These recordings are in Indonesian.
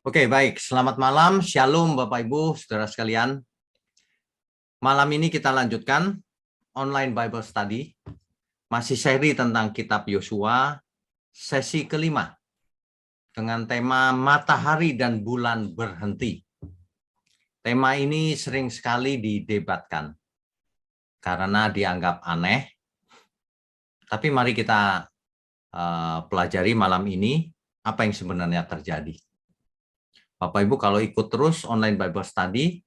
Oke, baik. Selamat malam. Shalom Bapak Ibu, saudara sekalian. Malam ini kita lanjutkan online Bible Study. Masih seri tentang kitab Yosua, sesi kelima. Dengan tema Matahari dan Bulan Berhenti. Tema ini sering sekali didebatkan. Karena dianggap aneh. Tapi mari kita pelajari malam ini apa yang sebenarnya terjadi. Bapak Ibu kalau ikut terus online Bible Study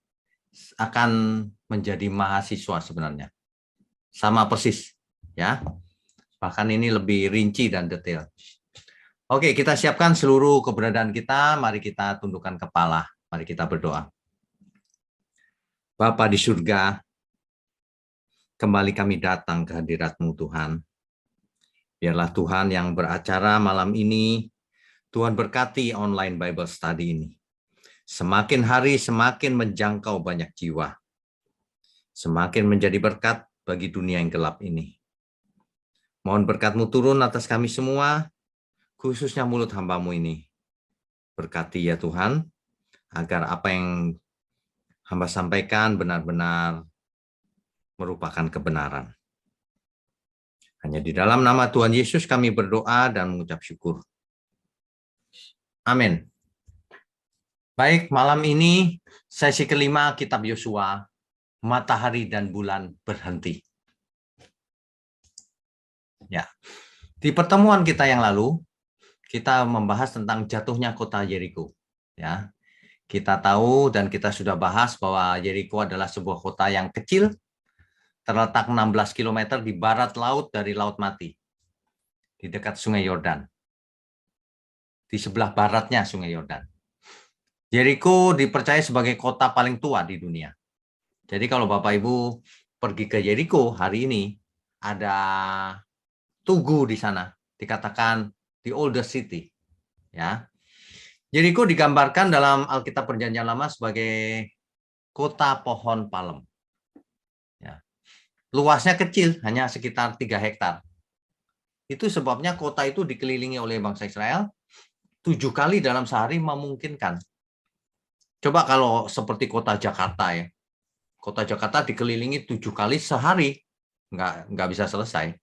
akan menjadi mahasiswa sebenarnya. Sama persis ya. Bahkan ini lebih rinci dan detail. Oke, kita siapkan seluruh keberadaan kita, mari kita tundukkan kepala, mari kita berdoa. Bapa di surga, kembali kami datang ke hadirat-Mu Tuhan. Biarlah Tuhan yang beracara malam ini, Tuhan berkati online Bible Study ini. Semakin hari semakin menjangkau banyak jiwa. Semakin menjadi berkat bagi dunia yang gelap ini. Mohon berkat-Mu turun atas kami semua, khususnya mulut hamba-Mu ini. Berkati ya Tuhan, agar apa yang hamba sampaikan benar-benar merupakan kebenaran. Hanya di dalam nama Tuhan Yesus kami berdoa dan mengucap syukur. Amin. Baik, malam ini sesi kelima kitab Yosua, Matahari dan Bulan Berhenti. Ya. Di pertemuan kita yang lalu, kita membahas tentang jatuhnya kota Yeriko. Ya. Kita tahu dan kita sudah bahas bahwa Yeriko adalah sebuah kota yang kecil, terletak 16 km di barat laut dari Laut Mati, di dekat Sungai Yordan. Di sebelah baratnya Sungai Yordan. Yeriko dipercaya sebagai kota paling tua di dunia. Jadi kalau Bapak Ibu pergi ke Yeriko hari ini, ada tugu di sana, dikatakan the oldest city. Ya. Yeriko digambarkan dalam Alkitab Perjanjian Lama sebagai kota pohon palem. Ya. Luasnya kecil, hanya sekitar 3 hektar. Itu sebabnya kota itu dikelilingi oleh bangsa Israel 7 kali dalam sehari memungkinkan. Coba kalau seperti kota Jakarta ya, kota Jakarta dikelilingi 7 kali sehari, nggak bisa selesai.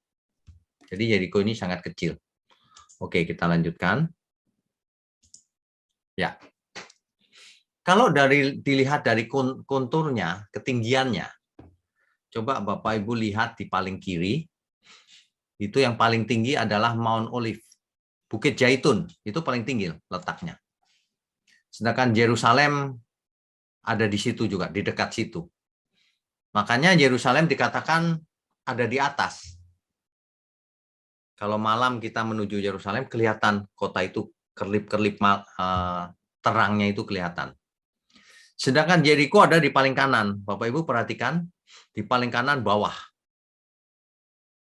Jadi Yeriko ini sangat kecil. Oke, kita lanjutkan. Ya, kalau dilihat dari konturnya, ketinggiannya, coba Bapak Ibu lihat di paling kiri, itu yang paling tinggi adalah Mount Olive, Bukit Zaitun, itu paling tinggi letaknya. Sedangkan Yerusalem ada di situ juga, di dekat situ. Makanya Yerusalem dikatakan ada di atas. Kalau malam kita menuju Yerusalem, kelihatan kota itu kerlip-kerlip terangnya itu kelihatan. Sedangkan Yeriko ada di paling kanan. Bapak Ibu perhatikan, di paling kanan bawah.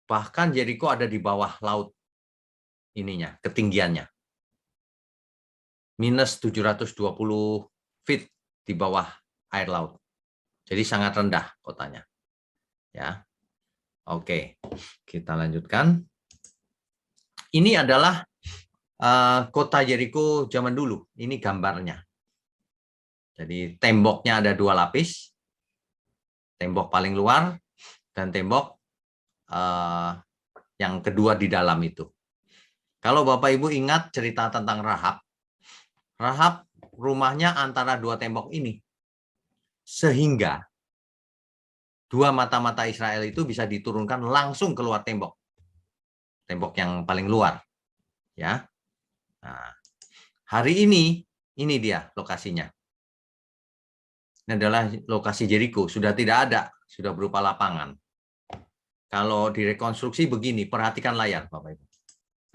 Bahkan Yeriko ada di bawah laut ininya, ketinggiannya. Minus 720 feet di bawah air laut. Jadi sangat rendah kotanya. Ya. Oke, kita lanjutkan. Ini adalah kota Yeriko zaman dulu. Ini gambarnya. Jadi temboknya ada 2 lapis. Tembok paling luar dan tembok yang kedua di dalam itu. Kalau Bapak Ibu ingat cerita tentang Rahab, Rahab rumahnya antara 2 tembok ini. Sehingga 2 mata-mata Israel itu bisa diturunkan langsung keluar tembok. Tembok yang paling luar. Ya. Nah, hari ini dia lokasinya. Ini adalah lokasi Yeriko, sudah tidak ada, sudah berupa lapangan. Kalau direkonstruksi begini, perhatikan layar Bapak Ibu.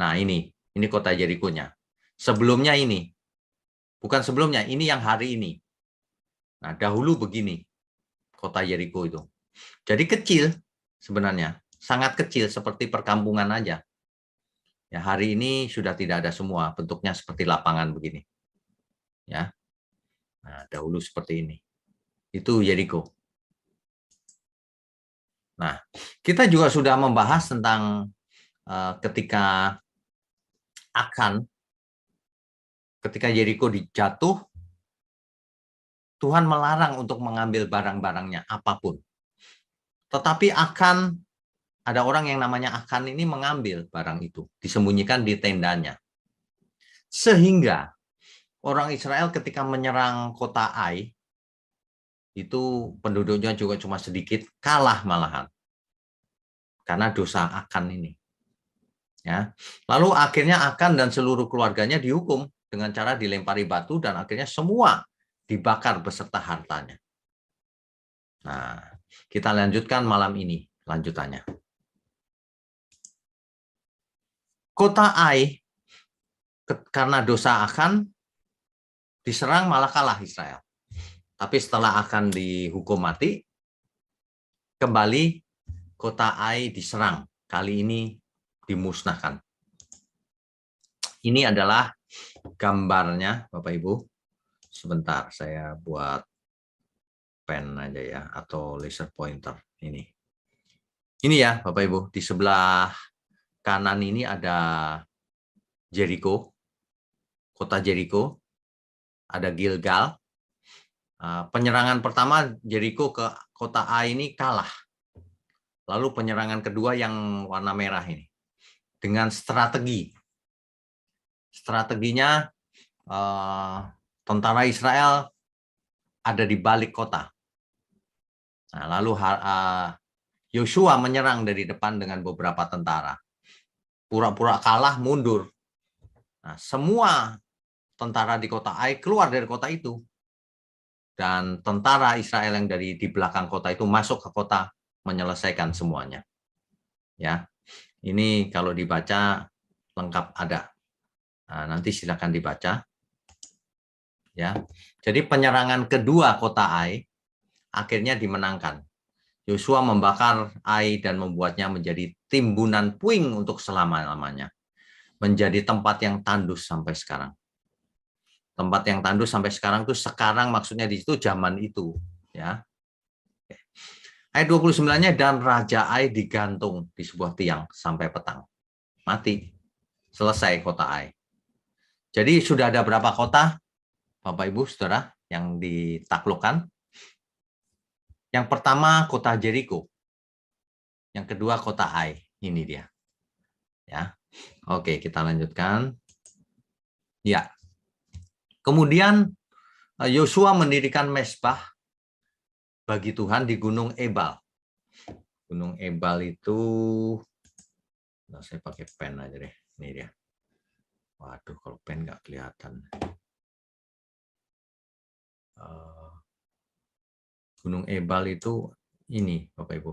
Nah, ini kota Yeriko-nya. Sebelumnya ini. Bukan sebelumnya, ini yang hari ini. Nah, dahulu begini kota Yeriko itu. Jadi kecil sebenarnya, sangat kecil seperti perkampungan aja. Ya, hari ini sudah tidak ada semua, bentuknya seperti lapangan begini. Ya. Nah, dahulu seperti ini. Itu Yeriko. Nah, kita juga sudah membahas tentang ketika Akan ketika Yeriko dijatuh, Tuhan melarang untuk mengambil barang-barangnya apapun. Tetapi ada orang yang namanya Akan ini mengambil barang itu, disembunyikan di tendanya. Sehingga orang Israel ketika menyerang kota Ai, itu penduduknya juga cuma sedikit, kalah malahan. Karena dosa Akan ini. Ya. Lalu akhirnya Akan dan seluruh keluarganya dihukum dengan cara dilempari batu dan akhirnya semua dibakar beserta hartanya. Nah, kita lanjutkan malam ini lanjutannya. Kota Ai karena dosa Akan diserang malah kalah Israel. Tapi setelah Akan dihukum mati, kembali kota Ai diserang. Kali ini dimusnahkan. Ini adalah gambarnya, Bapak Ibu. Sebentar, saya buat pen aja ya, atau laser pointer. Ini ya, Bapak Ibu. Di sebelah kanan ini ada Jericho, kota Jericho. Ada Gilgal. Penyerangan pertama Jericho ke kota Ai ini kalah. Lalu penyerangan kedua yang warna merah ini. Dengan strategi. Strateginya tentara Israel ada di balik kota. Nah, lalu Yosua menyerang dari depan dengan beberapa tentara. Pura-pura kalah, mundur. Nah, semua tentara di kota Ai keluar dari kota itu. Dan tentara Israel yang di belakang kota itu masuk ke kota menyelesaikan semuanya. Ya, ini kalau dibaca lengkap ada. Nah, nanti silakan dibaca. Ya, jadi penyerangan kedua kota Ai akhirnya dimenangkan. Yosua membakar Ai dan membuatnya menjadi timbunan puing untuk selama-lamanya. Menjadi tempat yang tandus sampai sekarang. Tempat yang tandus sampai sekarang itu sekarang maksudnya di situ zaman itu. Ya. Ayat 29-nya, dan Raja Ai digantung di sebuah tiang sampai petang. Mati. Selesai kota Ai. Jadi sudah ada berapa kota, Bapak Ibu, Saudara, yang ditaklukkan? Yang pertama kota Jericho. Yang kedua kota Ai. Ini dia. Ya. Oke, kita lanjutkan. Ya. Kemudian Yosua mendirikan mezbah bagi Tuhan di Gunung Ebal. Gunung Ebal itu, nah saya pakai pen aja deh. Ini dia. Waduh, kalau pen nggak kelihatan. Gunung Ebal itu ini, Bapak Ibu.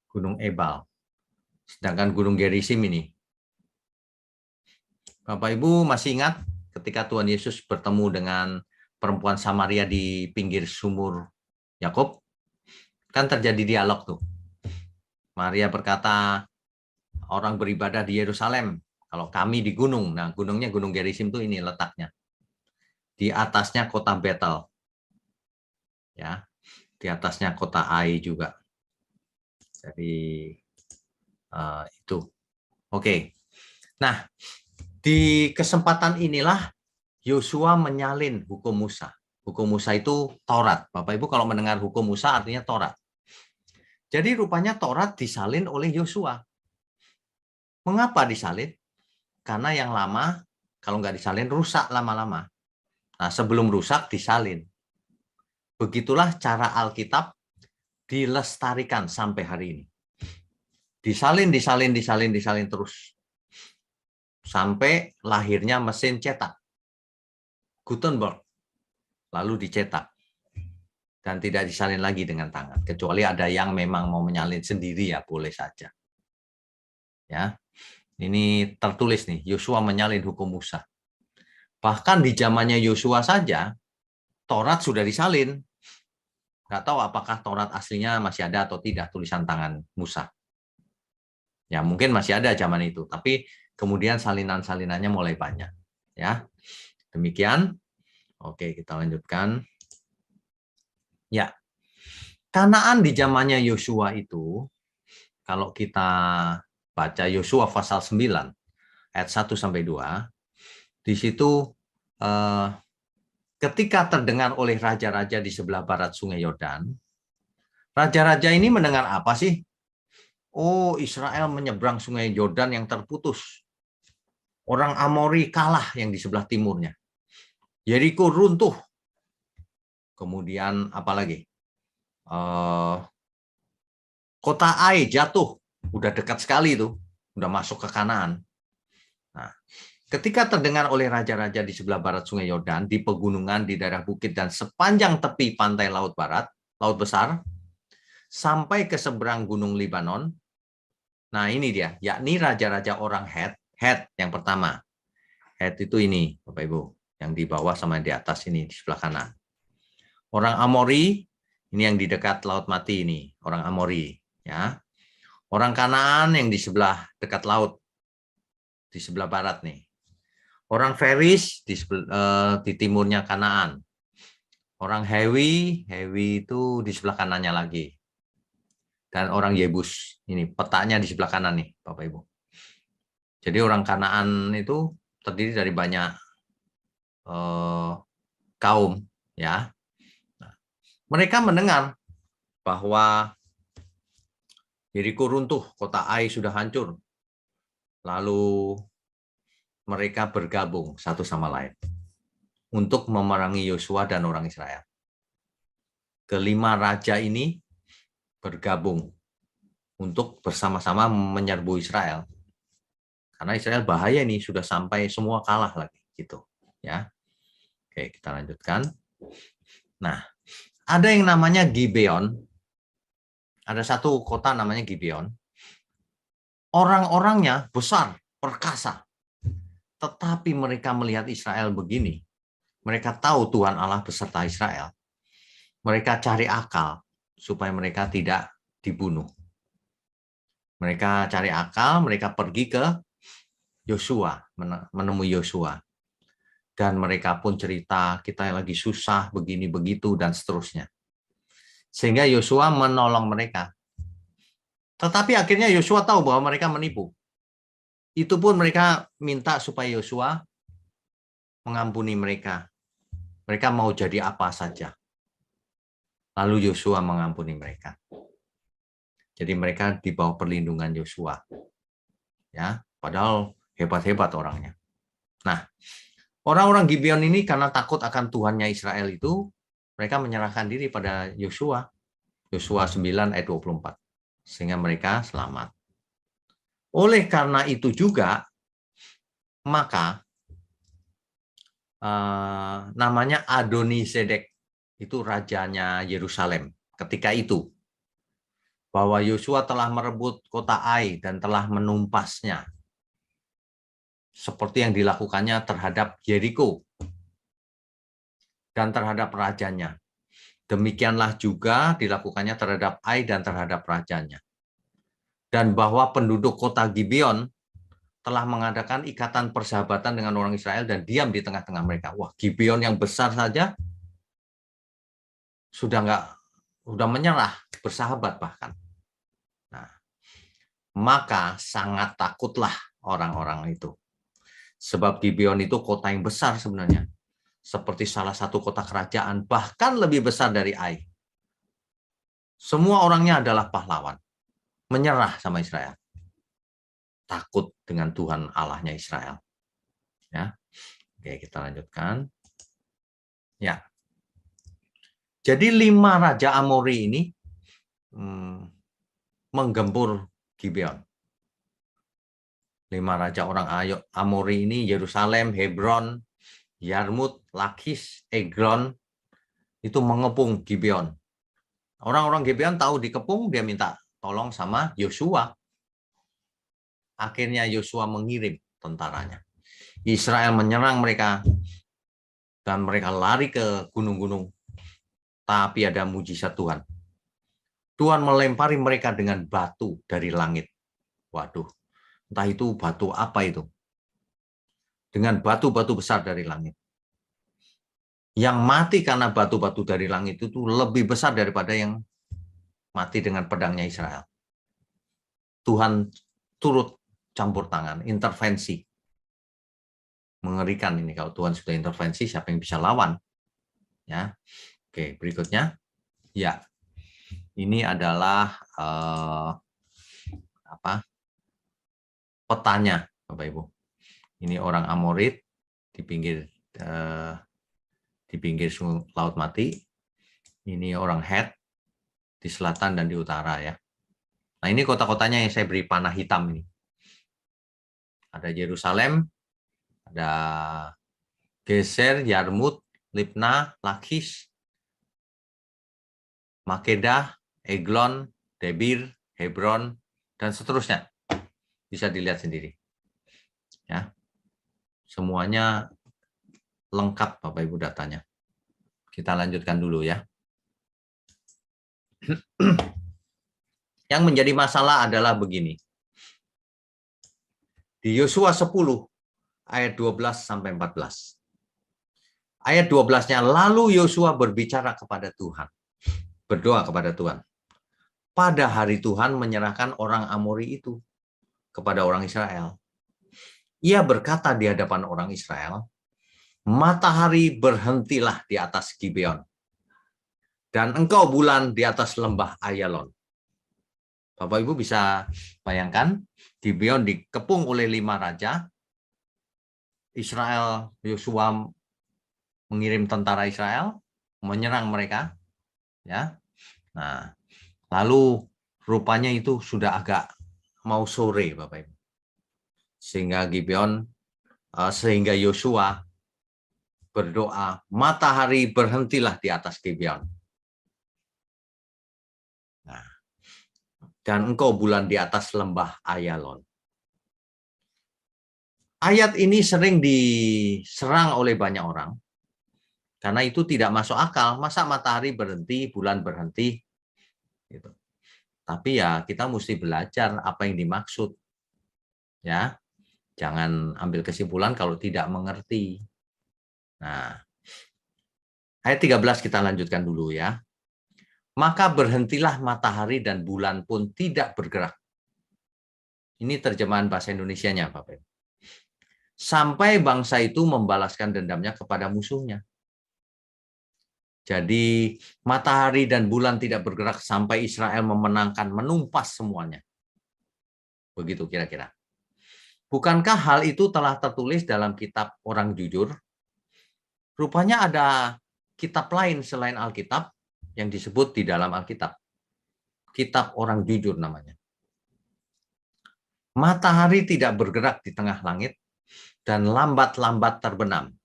Gunung Ebal. Sedangkan Gunung Gerisim ini. Bapak Ibu masih ingat ketika Tuhan Yesus bertemu dengan perempuan Samaria di pinggir sumur Yakub? Kan terjadi dialog tuh. Maria berkata, orang beribadah di Yerusalem, kalau kami di gunung. Nah, gunungnya Gunung Gerisim tuh ini letaknya. Di atasnya kota Betel. Ya. Di atasnya kota Ai juga. Jadi itu. Oke. Nah, di kesempatan inilah Yosua menyalin hukum Musa. Hukum Musa itu Taurat. Bapak Ibu kalau mendengar hukum Musa artinya Taurat. Jadi rupanya Taurat disalin oleh Yosua. Mengapa disalin? Karena yang lama kalau nggak disalin rusak lama-lama. Nah, sebelum rusak disalin. Begitulah cara Alkitab dilestarikan sampai hari ini. Disalin terus. Sampai lahirnya mesin cetak. Gutenberg. Lalu dicetak. Dan tidak disalin lagi dengan tangan. Kecuali ada yang memang mau menyalin sendiri ya boleh saja. Ya. Ini tertulis nih, Yosua menyalin hukum Musa. Bahkan di zamannya Yosua saja, Taurat sudah disalin. Nggak tahu apakah Taurat aslinya masih ada atau tidak tulisan tangan Musa. Ya mungkin masih ada zaman itu, tapi kemudian salinan-salinannya mulai banyak. Ya, demikian. Oke, kita lanjutkan. Ya, Kanaan di zamannya Yosua itu, kalau kita baca Yosua pasal 9, ayat 1-2, Di situ ketika terdengar oleh raja-raja di sebelah barat Sungai Yordan, raja-raja ini mendengar apa sih? Oh, Israel menyeberang Sungai Yordan yang terputus. Orang Amori kalah yang di sebelah timurnya. Yeriko runtuh. Kemudian apa lagi? Kota Ai jatuh. Udah dekat sekali itu. Udah masuk ke Kanaan. Nah, ketika terdengar oleh raja-raja di sebelah barat Sungai Yordan, di pegunungan, di daerah bukit, dan sepanjang tepi pantai Laut Barat, Laut Besar, sampai ke seberang Gunung Libanon. Nah, ini dia, yakni raja-raja orang Het. Het yang pertama. Het itu ini, Bapak Ibu, yang di bawah sama di atas ini, di sebelah kanan. Orang Amori, ini yang di dekat Laut Mati ini, orang Amori. Ya. Orang Kanaan yang di sebelah dekat laut, di sebelah barat nih. Orang Feris di timurnya Kanaan. Orang Hewi itu di sebelah kanannya lagi. Dan orang Yebus, ini petanya di sebelah kanan nih, Bapak Ibu. Jadi orang Kanaan itu terdiri dari banyak kaum, ya. Nah, mereka mendengar bahwa Yeriko runtuh, kota Ai sudah hancur. Lalu mereka bergabung satu sama lain untuk memerangi Yosua dan orang Israel. Kelima raja ini bergabung untuk bersama-sama menyerbu Israel. Karena Israel bahaya nih, sudah sampai semua kalah lagi gitu, ya. Oke, kita lanjutkan. Nah, ada yang namanya Gibeon. Ada satu kota namanya Gibeon. Orang-orangnya besar, perkasa. Tetapi mereka melihat Israel begini. Mereka tahu Tuhan Allah beserta Israel. Mereka cari akal supaya mereka tidak dibunuh. Mereka cari akal, mereka pergi ke Yosua, menemui Yosua. Dan mereka pun cerita, kita lagi susah, begini, begitu, dan seterusnya. Sehingga Yosua menolong mereka. Tetapi akhirnya Yosua tahu bahwa mereka menipu. Itu pun mereka minta supaya Yosua mengampuni mereka. Mereka mau jadi apa saja. Lalu Yosua mengampuni mereka. Jadi mereka di bawah perlindungan Yosua. Ya, padahal hebat-hebat orangnya. Nah, orang-orang Gibeon ini karena takut akan Tuhannya Israel itu, mereka menyerahkan diri pada Yosua. Yosua 9 ayat 24. Sehingga mereka selamat. Oleh karena itu juga, maka namanya Adonisedek, itu rajanya Yerusalem ketika itu. Bahwa Yosua telah merebut kota Ai dan telah menumpasnya. Seperti yang dilakukannya terhadap Yeriko dan terhadap rajanya. Demikianlah juga dilakukannya terhadap Ai dan terhadap rajanya. Dan bahwa penduduk kota Gibeon telah mengadakan ikatan persahabatan dengan orang Israel dan diam di tengah-tengah mereka. Wah, Gibeon yang besar saja sudah menyerah, bersahabat bahkan. Nah, maka sangat takutlah orang-orang itu. Sebab Gibeon itu kota yang besar sebenarnya. Seperti salah satu kota kerajaan, bahkan lebih besar dari Ai. Semua orangnya adalah pahlawan. Menyerah sama Israel. Takut dengan Tuhan Allahnya Israel. Ya. Oke, kita lanjutkan. Ya. Jadi 5 raja Amori ini menggempur Gibeon. 5 raja orang Amori ini Yerusalem, Hebron, Yarmut, Lakis, Egron itu mengepung Gibeon. Orang-orang Gibeon tahu dikepung, dia minta tolong sama Yosua. Akhirnya Yosua mengirim tentaranya. Israel menyerang mereka dan mereka lari ke gunung-gunung. Tapi ada mujizat Tuhan. Tuhan melempari mereka dengan batu dari langit. Waduh, entah itu batu apa itu. Dengan batu-batu besar dari langit. Yang mati karena batu-batu dari langit itu lebih besar daripada yang mati dengan pedangnya Israel. Tuhan turut campur tangan, intervensi. Mengerikan ini kalau Tuhan sudah intervensi, siapa yang bisa lawan? Ya, oke, berikutnya, ya, ini adalah petanya, Bapak Ibu. Ini orang Amorit di pinggir eh, Laut Mati. Ini orang Het di selatan dan di utara ya. Nah ini kota-kotanya yang saya beri panah hitam ini. Ada Yerusalem, ada Geser, Yarmut, Libna, Lakish, Makedah, Eglon, Debir, Hebron, dan seterusnya. Bisa dilihat sendiri. Ya. Semuanya lengkap Bapak Ibu datanya. Kita lanjutkan dulu ya. Yang menjadi masalah adalah begini. Di Yosua 10 ayat 12 sampai 14. Ayat 12-nya, lalu Yosua berbicara kepada Tuhan. Berdoa kepada Tuhan. Pada hari Tuhan menyerahkan orang Amori itu kepada orang Israel. Ia berkata di hadapan orang Israel, matahari berhentilah di atas Gibeon, dan engkau bulan di atas lembah Ayalon. Bapak Ibu bisa bayangkan, Gibeon dikepung oleh 5 raja, Israel, Yosua mengirim tentara Israel, menyerang mereka. Ya, nah, lalu rupanya itu sudah agak mau sore, Bapak Ibu. Sehingga Yosua berdoa, matahari berhentilah di atas Gibeon. Nah, dan engkau bulan di atas lembah Ayalon. Ayat ini sering diserang oleh banyak orang, karena itu tidak masuk akal. Masa matahari berhenti, bulan berhenti? Gitu. Tapi ya kita mesti belajar apa yang dimaksud. Ya, jangan ambil kesimpulan kalau tidak mengerti. Nah, ayat 13 kita lanjutkan dulu ya. Maka berhentilah matahari dan bulan pun tidak bergerak. Ini terjemahan bahasa Indonesianya, Bapak. Sampai bangsa itu membalaskan dendamnya kepada musuhnya. Jadi matahari dan bulan tidak bergerak sampai Israel memenangkan, menumpas semuanya. Begitu kira-kira. Bukankah hal itu telah tertulis dalam kitab Orang Jujur? Rupanya ada kitab lain selain Alkitab yang disebut di dalam Alkitab. Kitab Orang Jujur namanya. Matahari tidak bergerak di tengah langit dan lambat-lambat terbenam.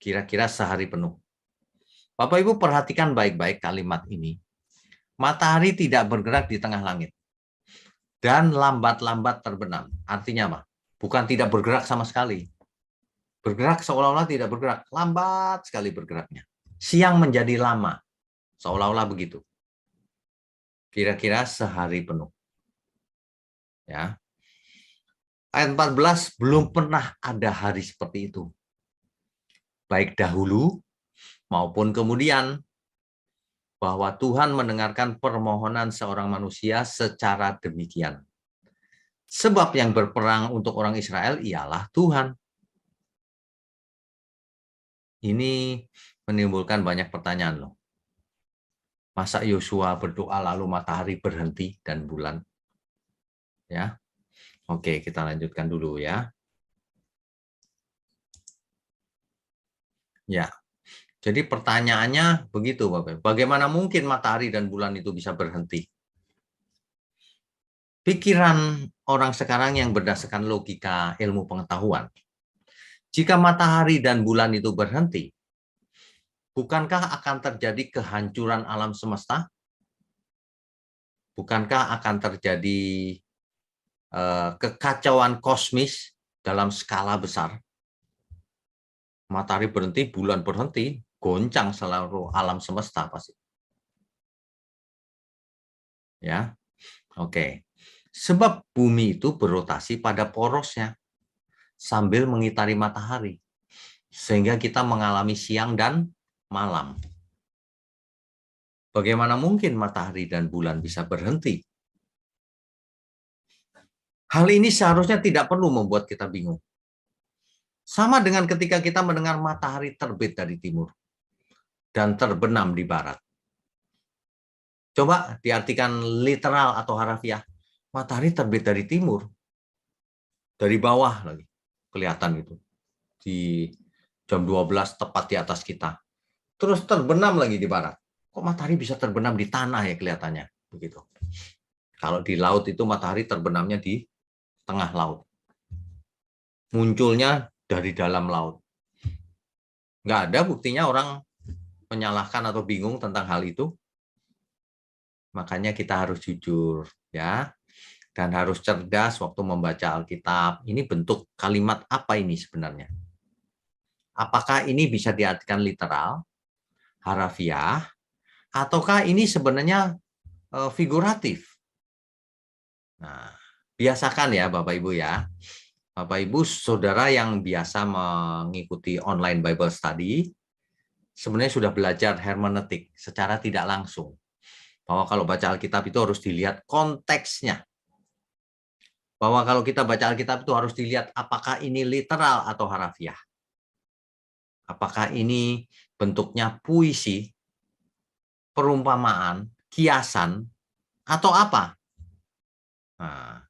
Kira-kira sehari penuh. Bapak Ibu perhatikan baik-baik kalimat ini. Matahari tidak bergerak di tengah langit dan lambat-lambat terbenam. Artinya apa? Bukan tidak bergerak sama sekali. Bergerak seolah-olah tidak bergerak. Lambat sekali bergeraknya. Siang menjadi lama. Seolah-olah begitu. Kira-kira sehari penuh. Ya. Ayat 14, belum pernah ada hari seperti itu. Baik dahulu maupun kemudian, bahwa Tuhan mendengarkan permohonan seorang manusia secara demikian. Sebab yang berperang untuk orang Israel ialah Tuhan. Ini menimbulkan banyak pertanyaan loh. Masa Yosua berdoa lalu matahari berhenti dan bulan? Ya. Oke, kita lanjutkan dulu ya. Ya. Jadi pertanyaannya begitu, Bapak. Bagaimana mungkin matahari dan bulan itu bisa berhenti? Pikiran orang sekarang yang berdasarkan logika ilmu pengetahuan. Jika matahari dan bulan itu berhenti, bukankah akan terjadi kehancuran alam semesta? Bukankah akan terjadi kekacauan kosmis dalam skala besar? Matahari berhenti, bulan berhenti, goncang seluruh alam semesta pasti. Ya, oke. Sebab bumi itu berotasi pada porosnya sambil mengitari matahari, sehingga kita mengalami siang dan malam. Bagaimana mungkin matahari dan bulan bisa berhenti? Hal ini seharusnya tidak perlu membuat kita bingung. Sama dengan ketika kita mendengar matahari terbit dari timur dan terbenam di barat. Coba diartikan literal atau harafiah. Matahari terbit dari timur, dari bawah lagi. Kelihatan itu. Di jam 12 tepat di atas kita. Terus terbenam lagi di barat. Kok matahari bisa terbenam di tanah ya kelihatannya? Begitu. Kalau di laut itu matahari terbenamnya di tengah laut. Munculnya dari dalam laut. Nggak ada buktinya orang menyalahkan atau bingung tentang hal itu. Makanya kita harus jujur ya, dan harus cerdas waktu membaca Alkitab. Ini bentuk kalimat apa ini sebenarnya? Apakah ini bisa diartikan literal, harafiah, ataukah ini sebenarnya figuratif? Nah, biasakan ya Bapak Ibu ya. Bapak Ibu, saudara yang biasa mengikuti online Bible study, sebenarnya sudah belajar hermeneutik secara tidak langsung. Bahwa kalau baca Alkitab itu harus dilihat konteksnya. Bahwa kalau kita baca Alkitab itu harus dilihat apakah ini literal atau harafiah. Apakah ini bentuknya puisi, perumpamaan, kiasan, atau apa? Nah,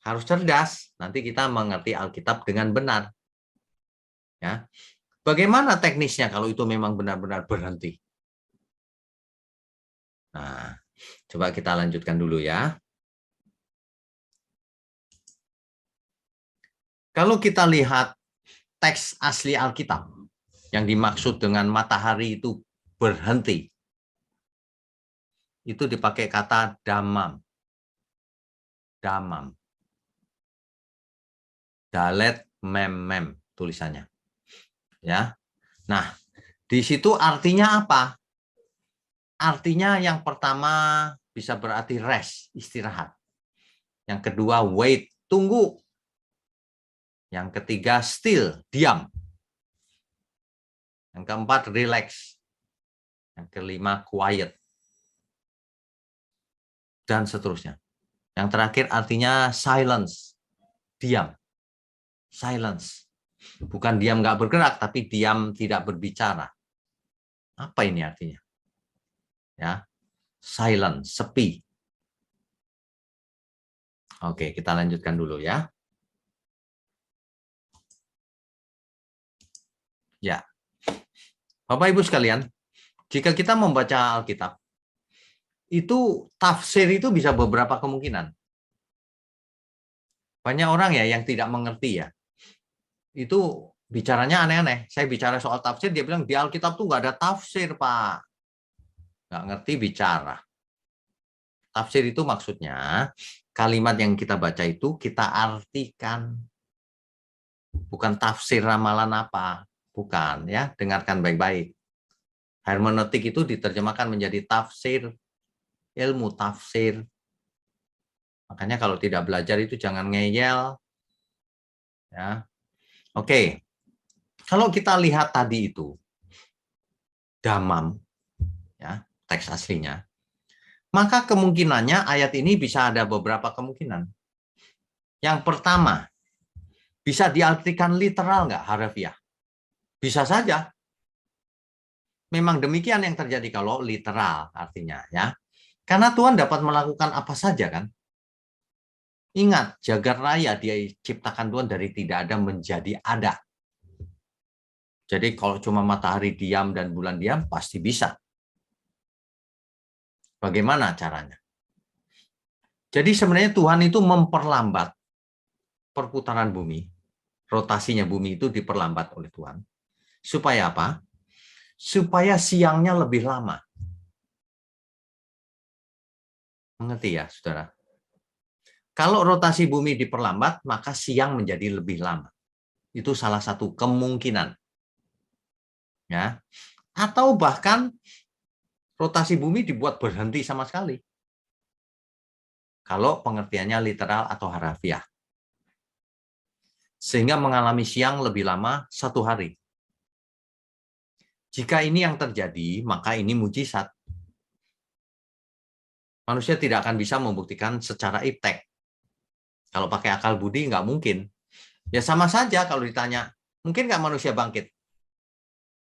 harus cerdas. Nanti kita mengerti Alkitab dengan benar. Ya, bagaimana teknisnya kalau itu memang benar-benar berhenti? Nah, coba kita lanjutkan dulu ya. Kalau kita lihat teks asli Alkitab, yang dimaksud dengan matahari itu berhenti, itu dipakai kata damam. Damam. Dalet mem mem tulisannya. Ya. Nah, di situ artinya apa? Artinya yang pertama bisa berarti rest, istirahat. Yang kedua wait, tunggu. Yang ketiga still, diam. Yang keempat relax. Yang kelima quiet. Dan seterusnya. Yang terakhir artinya silence, diam. Silence. Bukan diam nggak bergerak, tapi diam tidak berbicara. Apa ini artinya? Ya, silent, sepi. Oke, kita lanjutkan dulu ya. Ya, Bapak Ibu sekalian, jika kita membaca Alkitab, itu tafsir itu bisa beberapa kemungkinan. Banyak orang ya yang tidak mengerti ya. Itu bicaranya aneh-aneh. Saya bicara soal tafsir, dia bilang di Alkitab tuh nggak ada tafsir, Pak. Nggak ngerti bicara. Tafsir itu maksudnya kalimat yang kita baca itu kita artikan. Bukan tafsir ramalan apa. Bukan ya, dengarkan baik-baik. Hermeneutik itu diterjemahkan menjadi tafsir, ilmu tafsir. Makanya kalau tidak belajar itu jangan ngeyel. Ya. Oke. Kalau kita lihat tadi itu damam ya, teks aslinya. Maka kemungkinannya ayat ini bisa ada beberapa kemungkinan. Yang pertama, bisa diartikan literal nggak harafiah? Bisa saja. Memang demikian yang terjadi kalau literal artinya ya. Karena Tuhan dapat melakukan apa saja kan. Ingat, jagat raya dia ciptakan Tuhan dari tidak ada menjadi ada. Jadi kalau cuma matahari diam dan bulan diam, pasti bisa. Bagaimana caranya? Jadi sebenarnya Tuhan itu memperlambat perputaran bumi. Rotasinya bumi itu diperlambat oleh Tuhan. Supaya apa? Supaya siangnya lebih lama. Mengerti ya, saudara? Kalau rotasi bumi diperlambat, maka siang menjadi lebih lama. Itu salah satu kemungkinan. Ya. Atau bahkan rotasi bumi dibuat berhenti sama sekali. Kalau pengertiannya literal atau harafiah. Sehingga mengalami siang lebih lama 1 hari. Jika ini yang terjadi, maka ini mujizat. Manusia tidak akan bisa membuktikan secara iptek. Kalau pakai akal budi, nggak mungkin. Ya sama saja kalau ditanya, Mungkin nggak manusia bangkit?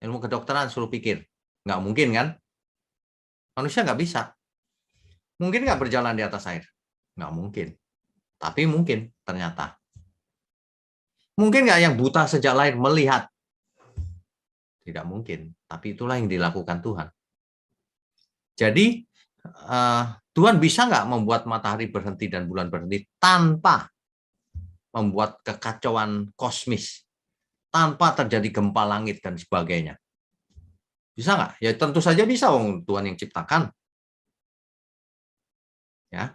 Ilmu kedokteran suruh pikir. Nggak mungkin kan? Manusia nggak bisa. Mungkin nggak berjalan di atas air? Nggak mungkin. Tapi mungkin ternyata. Mungkin nggak yang buta sejak lahir melihat? Tidak mungkin. Tapi itulah yang dilakukan Tuhan. Jadi Tuhan bisa nggak membuat matahari berhenti dan bulan berhenti tanpa membuat kekacauan kosmis, tanpa terjadi gempa langit dan sebagainya? Bisa nggak? Ya tentu saja bisa, Tuhan yang ciptakan. Ya,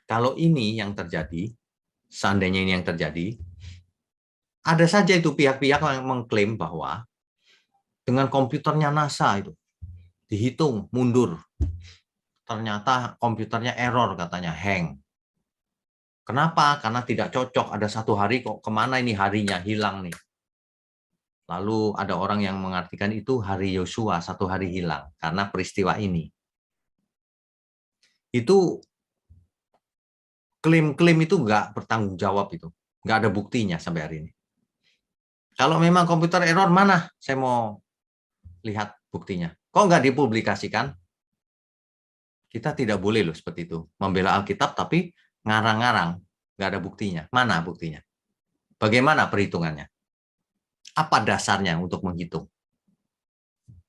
kalau ini yang terjadi, seandainya ini yang terjadi, ada saja itu pihak-pihak yang mengklaim bahwa dengan komputernya NASA itu dihitung mundur, ternyata komputernya error, katanya hang. Kenapa? Karena tidak cocok. Ada satu hari kok kemana ini harinya hilang nih. Lalu ada orang yang mengartikan itu hari Yosua, satu hari hilang karena peristiwa ini. Itu klaim-klaim itu nggak bertanggung jawab itu. Nggak ada buktinya sampai hari ini. Kalau memang komputer error, mana? Saya mau lihat buktinya. Kok nggak dipublikasikan? Kita tidak boleh loh seperti itu. Membela Alkitab tapi ngarang-ngarang. Nggak ada buktinya. Mana buktinya? Bagaimana perhitungannya? Apa dasarnya untuk menghitung?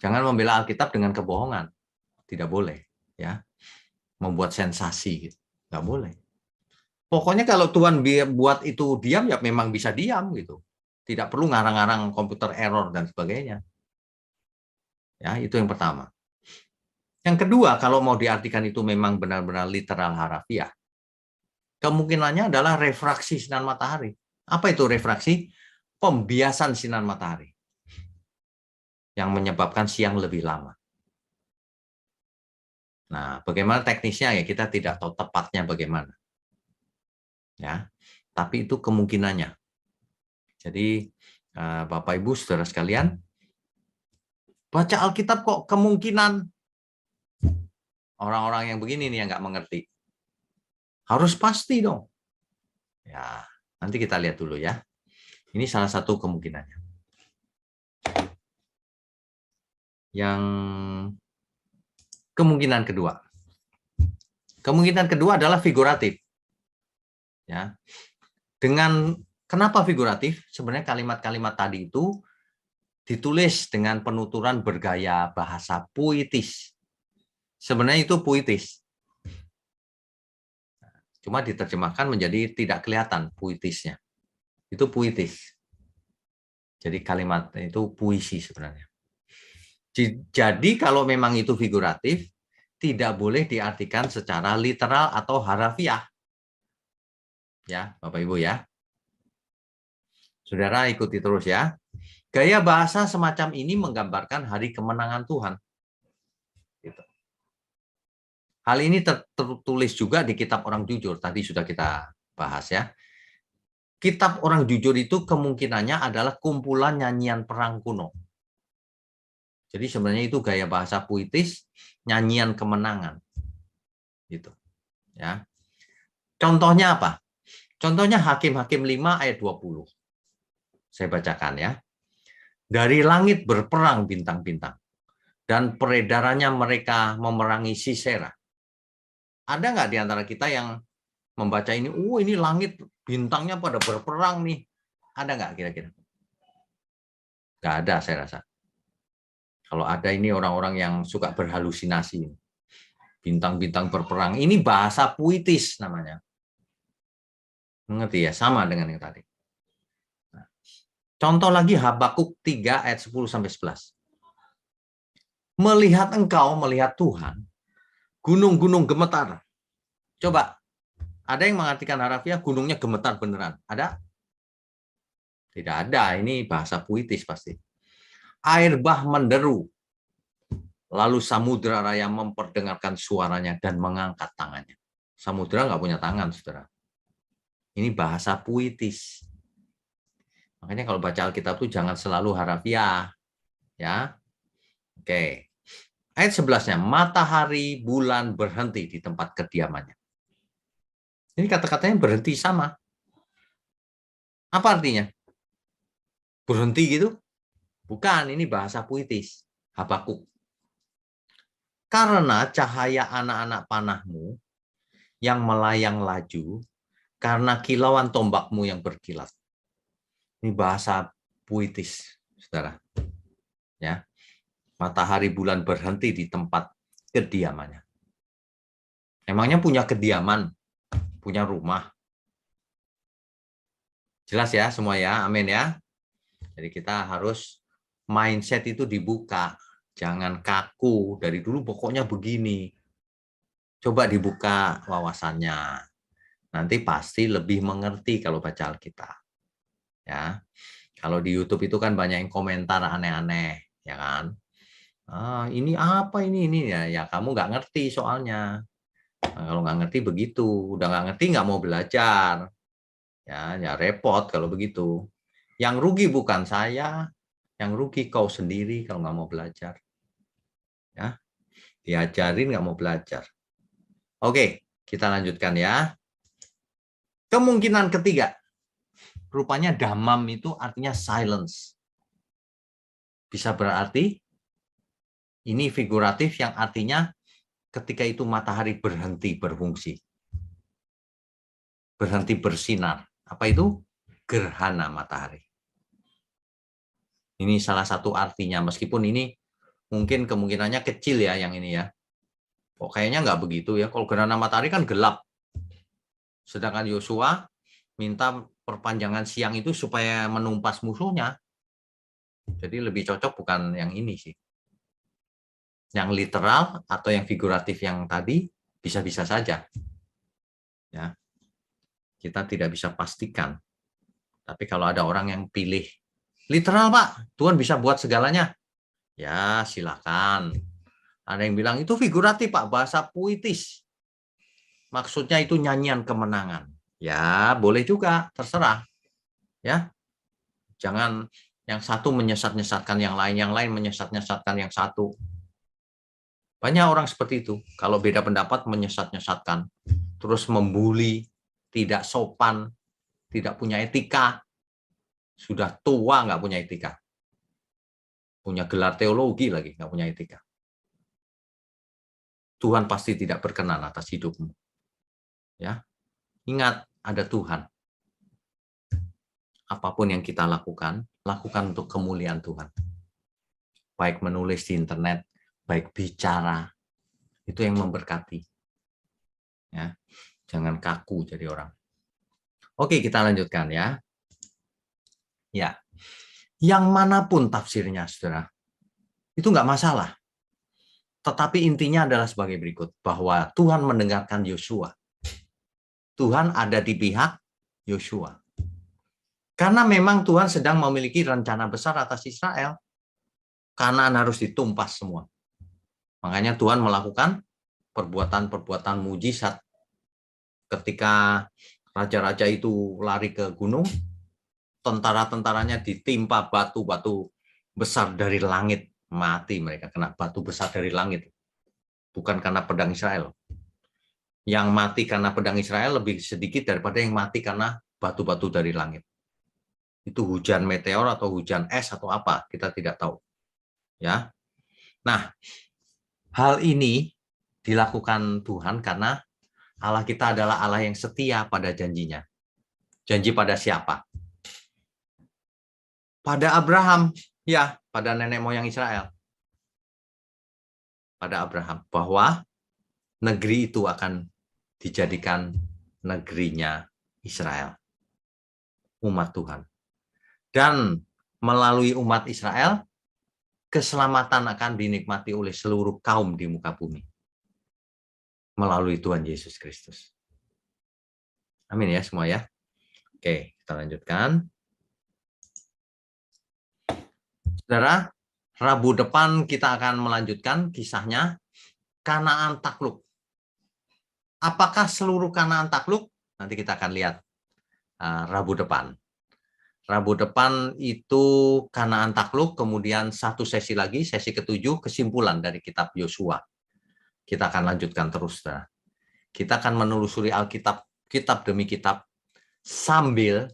Jangan membela Alkitab dengan kebohongan. Tidak boleh. Ya, membuat sensasi. Gitu. Nggak boleh. Pokoknya kalau Tuhan buat itu diam, ya memang bisa diam gitu. Tidak perlu ngarang-ngarang komputer error dan sebagainya. Ya, itu yang pertama. Yang kedua, kalau mau diartikan itu memang benar-benar literal harafiah, kemungkinannya adalah refraksi sinar matahari. Apa itu refraksi? Pembiasan sinar matahari yang menyebabkan siang lebih lama. Nah, bagaimana teknisnya ya kita tidak tahu tepatnya bagaimana. Ya, tapi itu kemungkinannya. Jadi Bapak Ibu Saudara sekalian, baca Alkitab kok kemungkinan. Orang-orang yang begini nih yang nggak mengerti. Harus pasti dong. Ya, nanti kita lihat dulu ya. Ini salah satu kemungkinannya. Yang kemungkinan kedua. Kemungkinan kedua adalah figuratif. Ya. Dengan kenapa figuratif? Sebenarnya kalimat-kalimat tadi itu ditulis dengan penuturan bergaya bahasa puitis. Sebenarnya itu puitis. Cuma diterjemahkan menjadi tidak kelihatan puitisnya. Itu puitis. Jadi kalimat itu puisi sebenarnya. Jadi kalau memang itu figuratif, tidak boleh diartikan secara literal atau harafiah. Ya, Bapak Ibu ya. Saudara ikuti terus ya. Gaya bahasa semacam ini menggambarkan hari kemenangan Tuhan. Gitu. Hal ini tertulis juga di kitab Orang Jujur. Tadi sudah kita bahas ya. Kitab Orang Jujur itu kemungkinannya adalah kumpulan nyanyian perang kuno. Jadi sebenarnya itu gaya bahasa puitis, nyanyian kemenangan. Gitu. Ya. Contohnya apa? Contohnya Hakim-Hakim 5 ayat 20. Saya bacakan ya. Dari langit berperang bintang-bintang, dan peredarannya mereka memerangi Sisera. Ada nggak di antara kita yang membaca ini, ini langit bintangnya pada berperang nih. Ada nggak kira-kira? Nggak ada saya rasa. Kalau ada ini orang-orang yang suka berhalusinasi. Bintang-bintang berperang. Ini bahasa puitis namanya. Mengerti ya? Sama dengan yang tadi. Nah, contoh lagi Habakuk 3 ayat 10-11. Melihat engkau, melihat Tuhan, gunung-gunung gemetar. Coba, ada yang mengartikan harafiah gunungnya gemetar beneran? Ada? Tidak ada, ini bahasa puitis pasti. Air bah menderu, lalu samudra raya memperdengarkan suaranya dan mengangkat tangannya. Samudra nggak punya tangan, saudara. Ini bahasa puitis. Makanya kalau baca Alkitab itu jangan selalu harafiah. Ya, oke. Ayat 11-nya, matahari, bulan berhenti di tempat kediamannya. Ini kata-katanya berhenti sama. Apa artinya? Berhenti gitu? Bukan, ini bahasa puitis. Habakuk. Karena cahaya anak-anak panahmu yang melayang laju, karena kilauan tombakmu yang berkilat. Ini bahasa puitis, saudara. Ya, matahari bulan berhenti di tempat kediamannya. Emangnya punya kediaman, punya rumah. Jelas ya semua ya, amin ya. Jadi kita harus mindset itu dibuka. Jangan kaku, dari dulu pokoknya begini. Coba dibuka wawasannya. Nanti pasti lebih mengerti kalau baca Alkitab. Ya. Kalau di YouTube itu kan banyak yang komentar aneh-aneh, ya kan? Ini apa ini ya? Ya kamu nggak ngerti soalnya. Nah, kalau nggak ngerti begitu, udah nggak ngerti nggak mau belajar, ya repot kalau begitu. Yang rugi bukan saya, yang rugi kau sendiri kalau nggak mau belajar. Ya, diajarin nggak mau belajar. Oke, kita lanjutkan ya. Kemungkinan ketiga, rupanya damam itu artinya silence. Bisa berarti ini figuratif yang artinya ketika itu matahari berhenti berfungsi. Berhenti bersinar. Apa itu? Gerhana matahari. Ini salah satu artinya, meskipun ini mungkin kemungkinannya kecil ya yang ini ya. Kok kayaknya nggak begitu ya. Kalau gerhana matahari kan gelap. Sedangkan Yosua minta perpanjangan siang itu supaya menumpas musuhnya. Jadi lebih cocok bukan yang ini sih. Yang literal atau yang figuratif yang tadi bisa-bisa saja. Ya. Kita tidak bisa pastikan. Tapi kalau ada orang yang pilih literal, Pak, Tuhan bisa buat segalanya. Ya, silakan. Ada yang bilang itu figuratif, Pak, bahasa puitis. Maksudnya itu nyanyian kemenangan. Ya, boleh juga, terserah. Ya, jangan yang satu menyesat-nyesatkan yang lain menyesat-nyesatkan yang satu. Banyak orang seperti itu. Kalau beda pendapat menyesat-nyesatkan, terus membuli, tidak sopan, tidak punya etika, sudah tua nggak punya etika, punya gelar teologi lagi nggak punya etika. Tuhan pasti tidak berkenan atas hidupmu. Ya, ingat ada Tuhan. Apapun yang kita lakukan, lakukan untuk kemuliaan Tuhan. Baik menulis di internet, baik bicara, itu yang memberkati. Ya, jangan kaku jadi orang. Oke, kita lanjutkan ya. Ya, yang manapun tafsirnya, saudara, itu nggak masalah. Tetapi intinya adalah sebagai berikut, bahwa Tuhan mendengarkan Yosua. Tuhan ada di pihak Yosua. Karena memang Tuhan sedang memiliki rencana besar atas Israel. Kanaan harus ditumpas semua. Makanya Tuhan melakukan perbuatan-perbuatan mujizat. Ketika raja-raja itu lari ke gunung, tentara-tentaranya ditimpa batu-batu besar dari langit. Mati mereka kena batu besar dari langit. Bukan karena pedang Israel. Yang mati karena pedang Israel lebih sedikit daripada yang mati karena batu-batu dari langit. Itu hujan meteor atau hujan es atau apa, kita tidak tahu. Ya. Nah, hal ini dilakukan Tuhan karena Allah kita adalah Allah yang setia pada janjinya. Janji pada siapa? Pada Abraham, ya, pada nenek moyang Israel. Pada Abraham, bahwa negeri itu akan dijadikan negerinya Israel. Umat Tuhan. Dan melalui umat Israel, keselamatan akan dinikmati oleh seluruh kaum di muka bumi. Melalui Tuhan Yesus Kristus. Amin ya semua ya. Oke, kita lanjutkan. Saudara, Rabu depan kita akan melanjutkan kisahnya Kanaan takluk. Apakah seluruh Kanaan takluk? Nanti kita akan lihat Rabu depan. Rabu depan itu Kanaan takluk, kemudian satu sesi lagi, sesi ke-7, kesimpulan dari kitab Yosua. Kita akan lanjutkan terus. Saudara. Kita akan menelusuri Alkitab, kitab demi kitab, sambil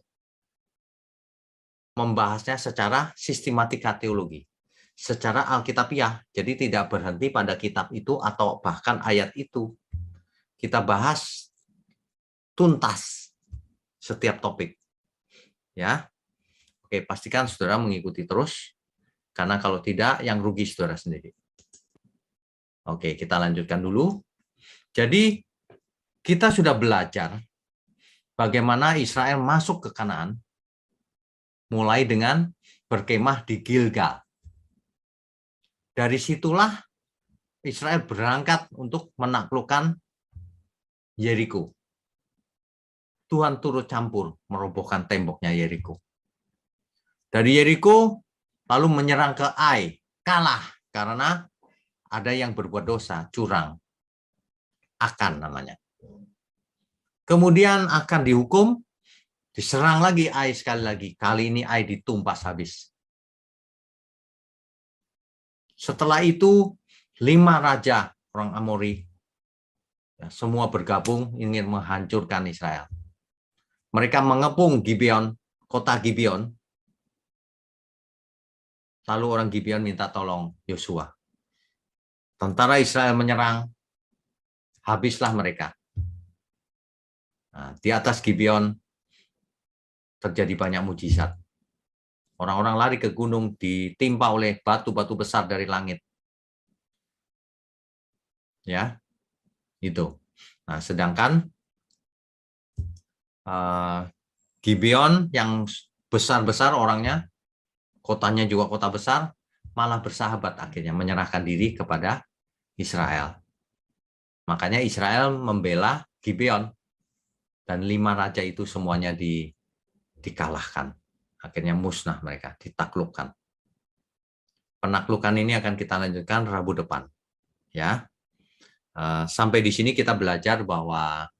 membahasnya secara sistematika teologi, secara alkitabiah. Jadi tidak berhenti pada kitab itu atau bahkan ayat itu. Kita bahas tuntas setiap topik. Ya. Oke, pastikan saudara mengikuti terus, karena kalau tidak, yang rugi saudara sendiri. Oke, kita lanjutkan dulu. Jadi, kita sudah belajar bagaimana Israel masuk ke Kanaan, mulai dengan berkemah di Gilgal. Dari situlah Israel berangkat untuk menaklukkan Yeriko. Tuhan turut campur merobohkan temboknya Yeriko. Dari Yeriko lalu menyerang ke Ai, kalah karena ada yang berbuat dosa, curang. Akan namanya. Kemudian akan dihukum, diserang lagi Ai sekali lagi. Kali ini Ai ditumpas habis. Setelah itu 5 raja orang Amori semua bergabung ingin menghancurkan Israel. Mereka mengepung Gibeon, kota Gibeon. Lalu orang Gibeon minta tolong Yosua. Tentara Israel menyerang, habislah mereka. Nah, di atas Gibeon terjadi banyak mujizat. Orang-orang lari ke gunung ditimpa oleh batu-batu besar dari langit. Ya, itu. Nah, sedangkan Gibeon yang besar-besar orangnya, kotanya juga kota besar, malah bersahabat akhirnya menyerahkan diri kepada Israel. Makanya Israel membela Gibeon dan 5 raja itu semuanya dikalahkan. Akhirnya musnah mereka, ditaklukkan. Penaklukan ini akan kita lanjutkan Rabu depan. Ya, sampai di sini kita belajar bahwa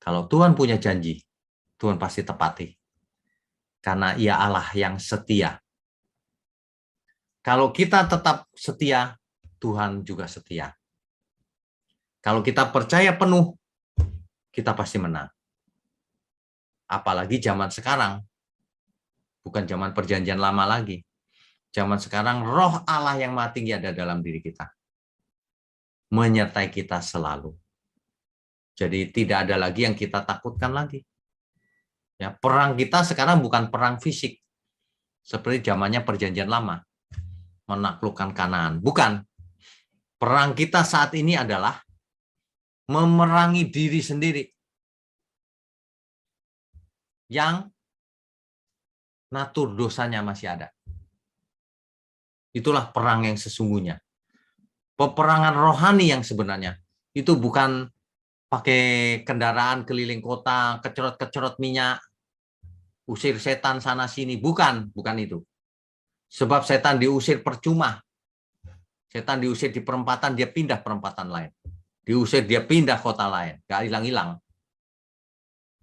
kalau Tuhan punya janji, Tuhan pasti tepati. Karena Ia Allah yang setia. Kalau kita tetap setia, Tuhan juga setia. Kalau kita percaya penuh, kita pasti menang. Apalagi zaman sekarang. Bukan zaman perjanjian lama lagi. Zaman sekarang roh Allah yang Maha Tinggi ada dalam diri kita. Menyertai kita selalu. Jadi tidak ada lagi yang kita takutkan lagi. Ya, perang kita sekarang bukan perang fisik. Seperti zamannya perjanjian lama. Menaklukkan Kanaan. Bukan. Perang kita saat ini adalah memerangi diri sendiri. Yang natur dosanya masih ada. Itulah perang yang sesungguhnya. Peperangan rohani yang sebenarnya. Itu bukan pakai kendaraan keliling kota, kecerot-kecerot minyak, usir setan sana-sini. Bukan itu. Sebab setan diusir percuma. Setan diusir di perempatan, dia pindah perempatan lain. Diusir, dia pindah kota lain. Gak hilang-hilang.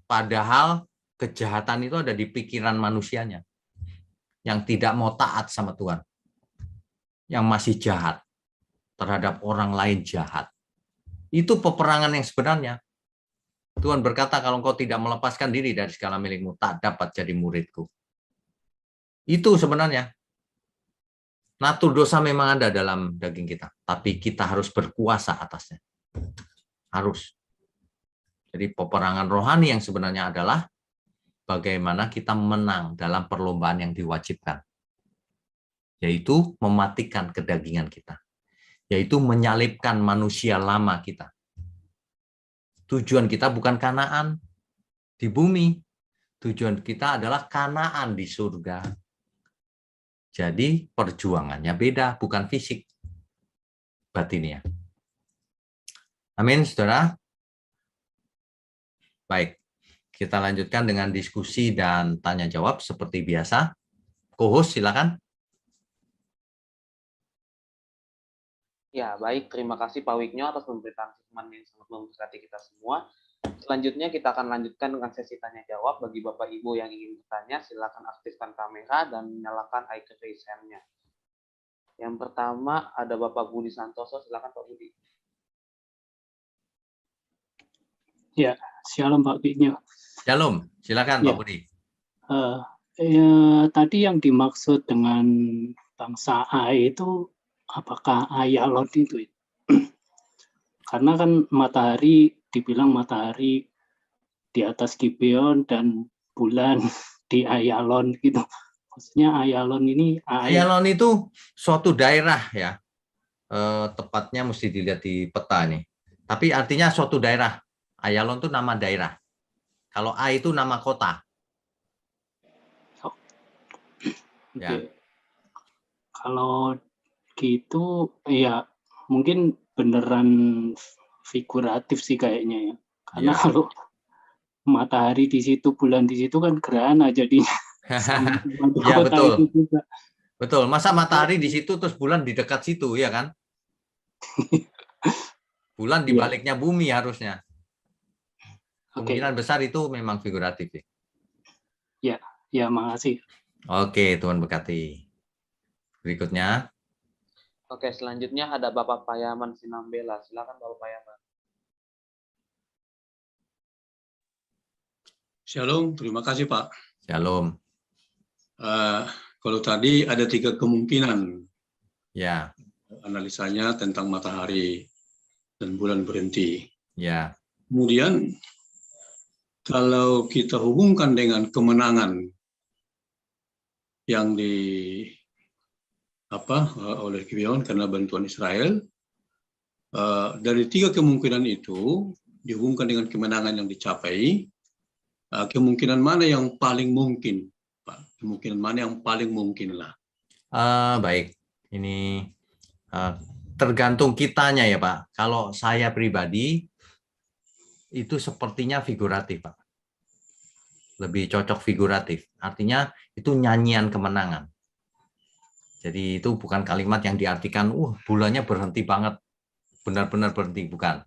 Padahal kejahatan itu ada di pikiran manusianya. Yang tidak mau taat sama Tuhan. Yang masih jahat. Terhadap orang lain jahat. Itu peperangan yang sebenarnya. Tuhan berkata, kalau engkau tidak melepaskan diri dari segala milikmu, tak dapat jadi muridku. Itu sebenarnya. Natur dosa memang ada dalam daging kita. Tapi kita harus berkuasa atasnya. Harus. Jadi peperangan rohani yang sebenarnya adalah bagaimana kita menang dalam perlombaan yang diwajibkan. Yaitu mematikan kedagingan kita. Yaitu menyalibkan manusia lama kita. Tujuan kita bukan Kanaan di bumi. Tujuan kita adalah Kanaan di surga. Jadi perjuangannya beda, bukan fisik. Batinnya. Amin, saudara. Baik, kita lanjutkan dengan diskusi dan tanya-jawab seperti biasa. Co-host, silakan. Ya, baik. Terima kasih Pak Wignyo atas pemberitaan firman yang sangat memberkati kita semua. Selanjutnya kita akan lanjutkan dengan sesi tanya-jawab. Bagi Bapak Ibu yang ingin bertanya, silakan aktifkan kamera dan nyalakan icon raise hand-nya. Yang pertama ada Bapak Budi Santoso. Silakan Pak Budi. Ya, shalom Pak Wignyo. Shalom, silakan Pak Budi. Ya, tadi yang dimaksud dengan bangsa Ai itu apakah Ayalon itu? Karena kan matahari, dibilang matahari di atas Gibeon dan bulan di Ayalon gitu. Maksudnya Ayalon ini Ayalon itu suatu daerah ya, tepatnya mesti dilihat di peta nih. Tapi artinya suatu daerah. Ayalon itu nama daerah. Kalau Ai itu nama kota. Ya. Oke. Kalau gitu ya mungkin beneran figuratif sih kayaknya ya. Karena Ya. kalau matahari di situ, bulan di situ kan gerhana jadinya. Sama di Ya kota itu betul. juga. Betul. Masa matahari di situ terus bulan di dekat situ, ya kan? Bulan di Iya, baliknya bumi harusnya. oke. Kemungkinan besar itu memang figuratif. Ya, ya makasih. Oke, Tuhan berkati. Berikutnya. Oke, selanjutnya ada Bapak Payaman Sinambela. Silakan Bapak Payaman. Shalom, terima kasih Pak. Shalom. Kalau tadi ada 3 kemungkinan Ya. analisanya tentang matahari dan bulan berhenti. Ya. Kemudian kalau kita hubungkan dengan kemenangan yang oleh Gibeon karena bantuan Israel, dari 3 kemungkinan itu dihubungkan dengan kemenangan yang dicapai, kemungkinan mana yang paling mungkin, Pak? Kemungkinan mana yang paling mungkin lah? Baik. Ini tergantung kitanya ya Pak. Kalau saya pribadi itu sepertinya figuratif Pak. Lebih cocok figuratif. Artinya itu nyanyian kemenangan. Jadi itu bukan kalimat yang diartikan, bulannya berhenti banget. Benar-benar berhenti. Bukan.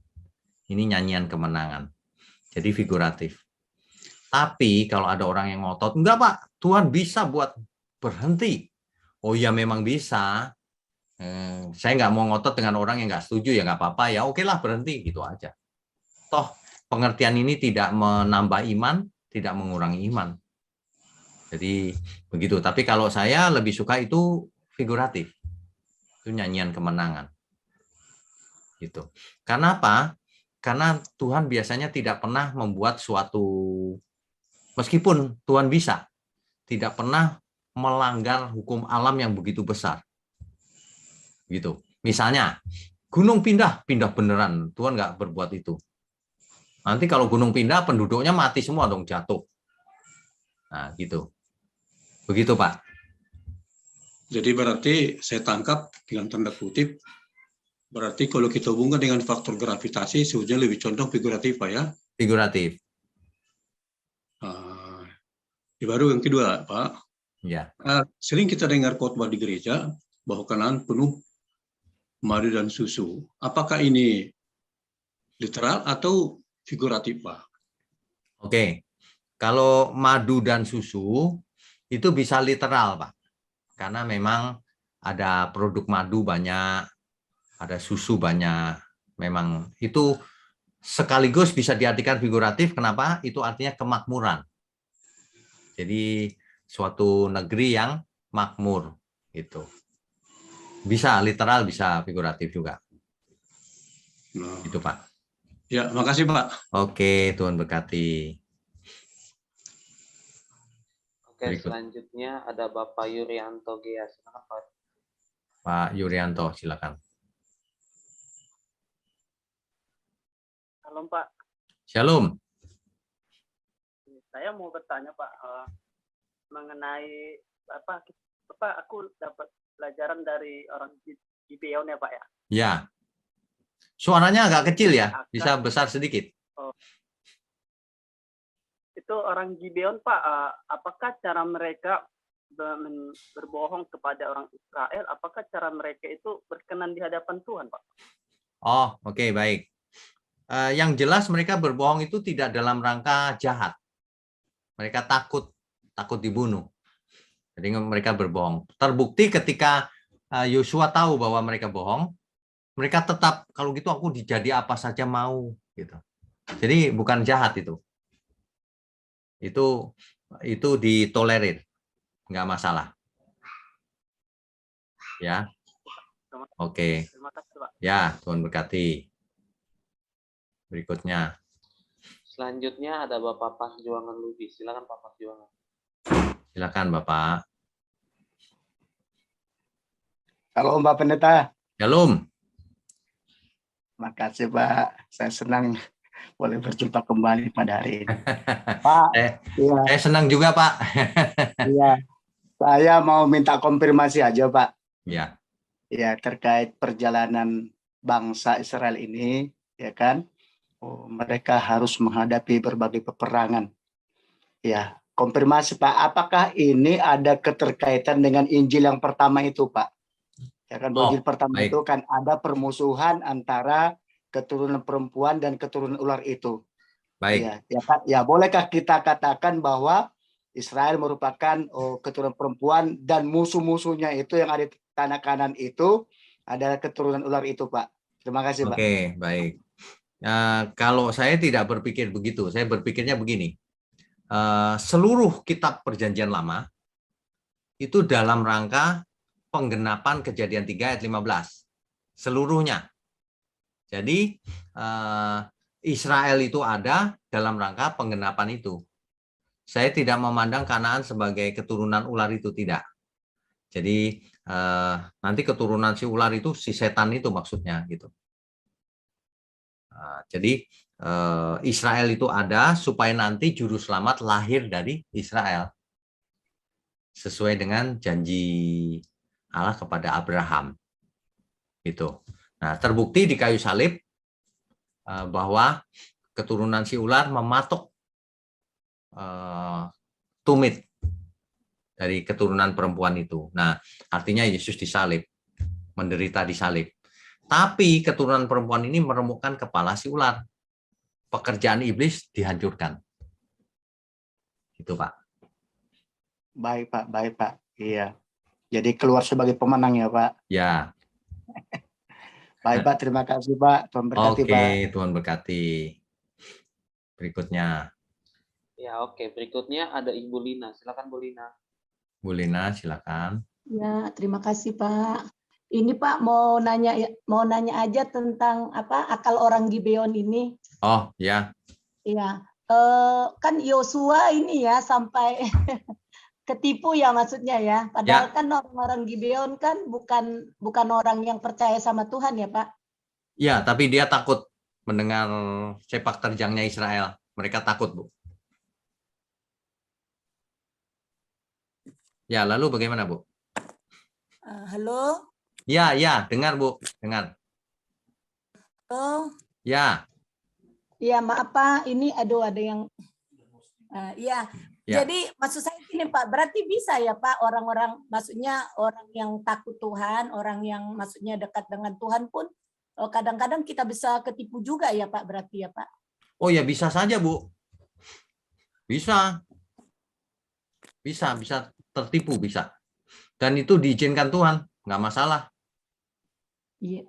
Ini nyanyian kemenangan. Jadi figuratif. Tapi kalau ada orang yang ngotot, enggak Pak, Tuhan bisa buat berhenti. Oh ya memang bisa. Saya nggak mau ngotot dengan orang yang nggak setuju, ya nggak apa-apa, ya oke lah berhenti, gitu aja. Toh pengertian ini tidak menambah iman, tidak mengurangi iman. Jadi begitu. Tapi kalau saya lebih suka itu figuratif. Itu nyanyian kemenangan. Gitu. Karena apa? Karena Tuhan biasanya tidak pernah membuat suatu, meskipun Tuhan bisa, tidak pernah melanggar hukum alam yang begitu besar. Gitu. Misalnya, gunung pindah beneran. Tuhan nggak berbuat itu. Nanti kalau gunung pindah, penduduknya mati semua dong, jatuh. Nah, gitu. Begitu, Pak. Jadi berarti saya tangkap dengan tanda kutip, berarti kalau kita hubungkan dengan faktor gravitasi, sebetulnya lebih condong figuratif, Pak ya? Figuratif. Baru yang kedua, Pak. Ya. Sering kita dengar khotbah di gereja bahwa Kanaan penuh madu dan susu. Apakah ini literal atau figuratif, Pak? Oke. Kalau madu dan susu itu bisa literal, Pak. Karena memang ada produk madu banyak, ada susu banyak. Memang itu sekaligus bisa diartikan figuratif. Kenapa? Itu artinya kemakmuran. Jadi suatu negeri yang makmur, gitu. Bisa literal, bisa figuratif juga. Nah, Itu Pak. ya, makasih Pak. Oke, Tuhan berkati. Oke, selanjutnya ada Bapak Yuryanto Gea. Silakan Pak. Pak Yuryanto, silakan. Halo Pak. Shalom. Saya mau bertanya Pak mengenai apa aku dapat pelajaran dari orang Gibeon ya Pak ya. Ya. Suaranya agak kecil ya, bisa besar sedikit. Oh. Itu orang Gibeon Pak, apakah cara mereka berbohong kepada orang Israel, apakah cara mereka itu berkenan di hadapan Tuhan Pak? Oh, oke, baik. Yang jelas mereka berbohong itu tidak dalam rangka jahat. Mereka takut dibunuh. Jadi mereka berbohong. Terbukti ketika Yosua tahu bahwa mereka bohong, mereka tetap, kalau gitu aku dijadi apa saja mau, gitu. Jadi bukan jahat itu. Itu ditolerir. nggak masalah. Ya, oke. Terima kasih, Pak. Ya, Tuhan berkati. Berikutnya. Selanjutnya ada Bapak Perjuangan Lubis. Silakan Pak Perjuangan. Silakan Bapak. Halo Mbak Pendeta. Shalom. Makasih Pak. Saya senang boleh berjumpa kembali pada hari ini. Pak, iya, Saya senang juga Pak. iya. Saya mau minta konfirmasi aja Pak. Ya. Ya, terkait perjalanan bangsa Israel ini, ya kan? Oh, mereka harus menghadapi berbagai peperangan. Ya, konfirmasi Pak, apakah ini ada keterkaitan dengan Injil yang pertama itu Pak? Ya kan, Injil pertama baik. itu kan ada permusuhan antara keturunan perempuan dan keturunan ular itu. Baik. Ya, Pak. Ya, bolehkah kita katakan bahwa Israel merupakan keturunan perempuan dan musuh-musuhnya itu yang ada di tanah kanan itu adalah keturunan ular itu, Pak. Terima kasih, Pak. Oke, baik. Kalau saya tidak berpikir begitu, saya berpikirnya begini. Seluruh kitab Perjanjian Lama itu dalam rangka penggenapan Kejadian 3 ayat 15. Seluruhnya. Jadi Israel itu ada dalam rangka penggenapan itu. Saya tidak memandang Kanaan sebagai keturunan ular itu, tidak. Jadi nanti keturunan si ular itu si setan itu maksudnya gitu. Jadi Israel itu ada supaya nanti juru selamat lahir dari Israel. Sesuai dengan janji Allah kepada Abraham. Gitu. Nah, terbukti di kayu salib bahwa keturunan si ular mematok tumit dari keturunan perempuan itu. Nah, artinya Yesus disalib, menderita disalib. Tapi keturunan perempuan ini meremukkan kepala si ular. Pekerjaan iblis dihancurkan. Itu, Pak. Baik, Pak. Baik, Pak. Iya. Jadi keluar sebagai pemenang ya, Pak. Ya. Baik, Pak. Terima kasih, Pak. Tuhan berkati, Pak. Oke, Tuhan berkati. Berikutnya. Ya, oke. Berikutnya ada Ibu Lina. Silakan Bu Lina. Bu Lina, silakan. Ya, terima kasih, Pak. Ini Pak mau nanya aja tentang akal orang Gibeon ini. Oh, ya. Iya. Kan Yosua ini ya sampai ketipu ya maksudnya ya. Padahal kan orang-orang Gibeon kan bukan orang yang percaya sama Tuhan ya, Pak. Ya, tapi dia takut mendengar sepak terjangnya Israel. Mereka takut, Bu. Ya, lalu bagaimana, Bu? Halo? Ya, dengar, Bu. Dengar. Halo? Ya. Iya, maaf Pak. Ini ada yang... Iya. Ya. Jadi maksud saya gini Pak, berarti bisa ya Pak orang-orang, maksudnya orang yang takut Tuhan, orang yang maksudnya dekat dengan Tuhan pun kadang-kadang kita bisa ketipu juga ya Pak, berarti ya Pak? Oh ya, bisa saja, Bu. Bisa tertipu, bisa. Dan itu diizinkan Tuhan, nggak masalah.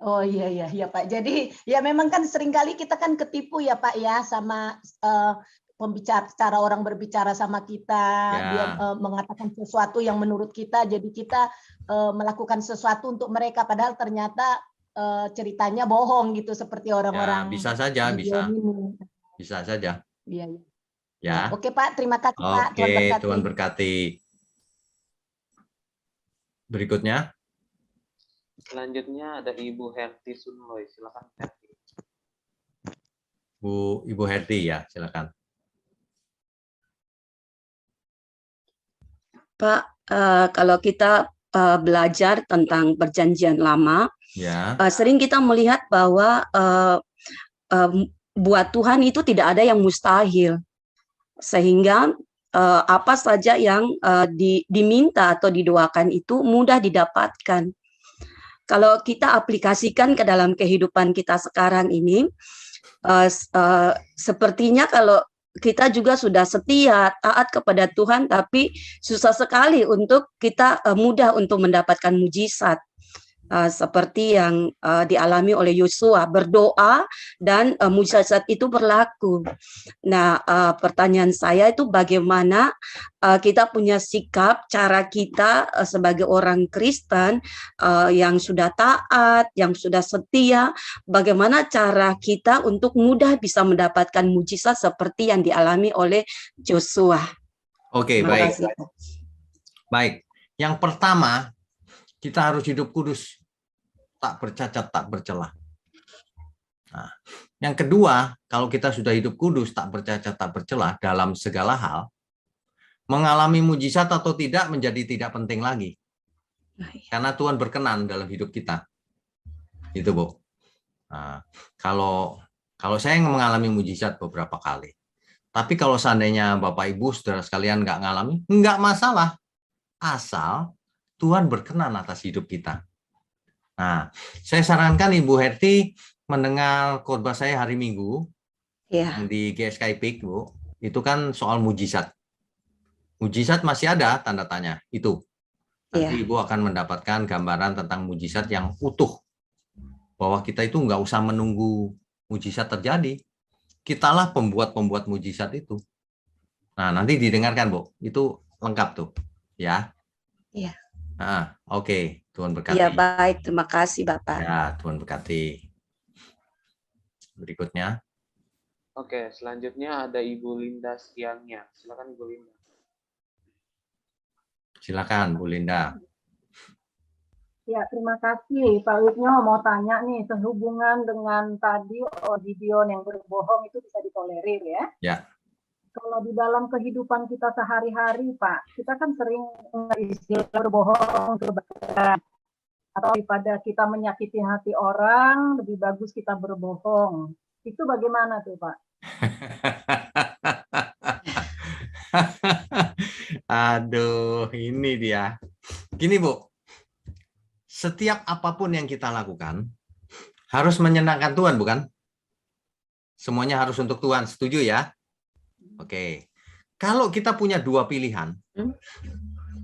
Oh iya Pak. Jadi ya memang kan seringkali kita kan ketipu ya Pak ya sama cara orang berbicara sama kita, dia mengatakan sesuatu yang menurut kita, jadi kita melakukan sesuatu untuk mereka, padahal ternyata ceritanya bohong gitu seperti orang-orang. Ya, bisa saja, bisa saja. Iya. Ya. Oke Pak, terima kasih Pak. Oke, Tuhan berkati. Berikutnya. Selanjutnya ada Ibu Herti Sunloy. Silakan Herti. Ibu Herti ya, silakan. Pak, kalau kita belajar tentang Perjanjian Lama, sering kita melihat bahwa buat Tuhan itu tidak ada yang mustahil, sehingga apa saja yang diminta atau didoakan itu mudah didapatkan. Kalau kita aplikasikan ke dalam kehidupan kita sekarang ini, sepertinya kalau kita juga sudah setia, taat kepada Tuhan, tapi susah sekali untuk kita mudah untuk mendapatkan mujizat. seperti yang dialami oleh Yosua, berdoa dan mujizat itu berlaku. Nah, pertanyaan saya itu bagaimana kita punya sikap, cara kita sebagai orang Kristen yang sudah taat, yang sudah setia, bagaimana cara kita untuk mudah bisa mendapatkan mujizat seperti yang dialami oleh Joshua. Oke, Terima baik. kasih. Baik. Yang pertama, kita harus hidup kudus, tak bercacat, tak bercela. Nah, yang kedua, kalau kita sudah hidup kudus, tak bercacat, tak bercela dalam segala hal, mengalami mujizat atau tidak menjadi tidak penting lagi. Karena Tuhan berkenan dalam hidup kita. Itu, Bu. Nah, kalau saya mengalami mujizat beberapa kali. Tapi kalau seandainya Bapak Ibu saudara sekalian nggak ngalami, nggak masalah. Asal Tuhan berkenan atas hidup kita. Nah, saya sarankan Ibu Herti mendengar khotbah saya hari Minggu di GSKI Peak, Bu. Itu kan soal mujizat. Mujizat masih ada tanda tanya itu. Nanti Ibu akan mendapatkan gambaran tentang mujizat yang utuh. Bahwa kita itu nggak usah menunggu mujizat terjadi. Kitalah pembuat mujizat itu. Nah, nanti didengarkan, Bu. Itu lengkap tuh, ya. Iya. Oke. Tuhan berkati. Ya, baik. Terima kasih, Bapak. Ya, Tuhan berkati. Berikutnya. Oke, selanjutnya ada Ibu Linda Siangnya. Silakan Ibu Linda. Silakan, Bu Linda. Ya, terima kasih. Pak Witnyo mau tanya nih, sehubungan dengan tadi Gideon yang berbohong itu bisa ditolerir ya? Ya. Kalau di dalam kehidupan kita sehari-hari, Pak, kita kan sering istilah berbohong kebetulan. Atau daripada kita menyakiti hati orang, lebih bagus kita berbohong. Itu bagaimana tuh, Pak? Aduh, ini dia. Gini, Bu. Setiap apapun yang kita lakukan harus menyenangkan Tuhan, bukan? Semuanya harus untuk Tuhan. Setuju ya? Oke. Kalau kita punya dua pilihan,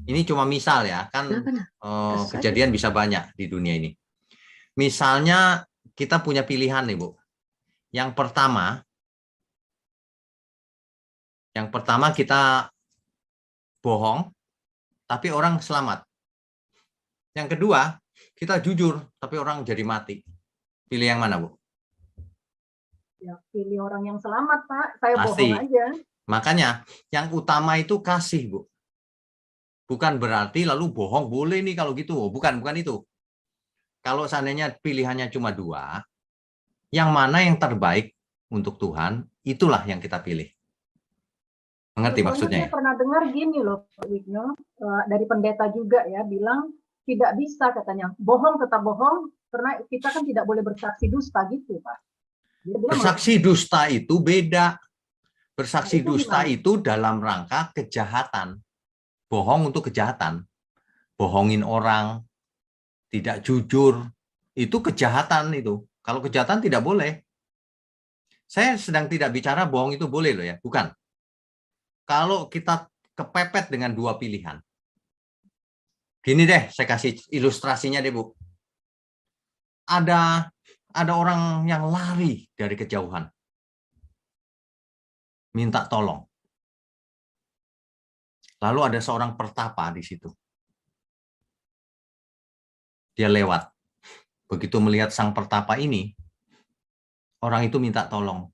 ini cuma misal ya, kan kejadian bisa banyak di dunia ini. Misalnya kita punya pilihan nih, Bu. Yang pertama kita bohong, tapi orang selamat. Yang kedua, kita jujur, tapi orang jadi mati. Pilih yang mana, Bu? Ya, pilih orang yang selamat, Pak. Saya Pasti. bohong aja. Makanya, yang utama itu kasih, Bu. Bukan berarti lalu bohong boleh nih kalau gitu. Bukan itu. Kalau seandainya pilihannya cuma dua, yang mana yang terbaik untuk Tuhan, itulah yang kita pilih. Mengerti maksudnya? Saya pernah dengar gini loh, Pak Witnyo, dari pendeta juga ya, bilang tidak bisa katanya, bohong tetap bohong, karena kita kan tidak boleh bersaksi dusta gitu, Pak. Bersaksi dusta itu beda. Bersaksi dusta itu dalam rangka kejahatan. Bohong untuk kejahatan. Bohongin orang, tidak jujur, itu kejahatan itu. Kalau kejahatan tidak boleh. Saya sedang tidak bicara bohong itu boleh loh ya, bukan. Kalau kita kepepet dengan dua pilihan. Gini deh, saya kasih ilustrasinya deh, Bu. Ada orang yang lari dari kejauhan. Minta tolong. Lalu ada seorang pertapa di situ. Dia lewat. Begitu melihat sang pertapa ini, orang itu minta tolong.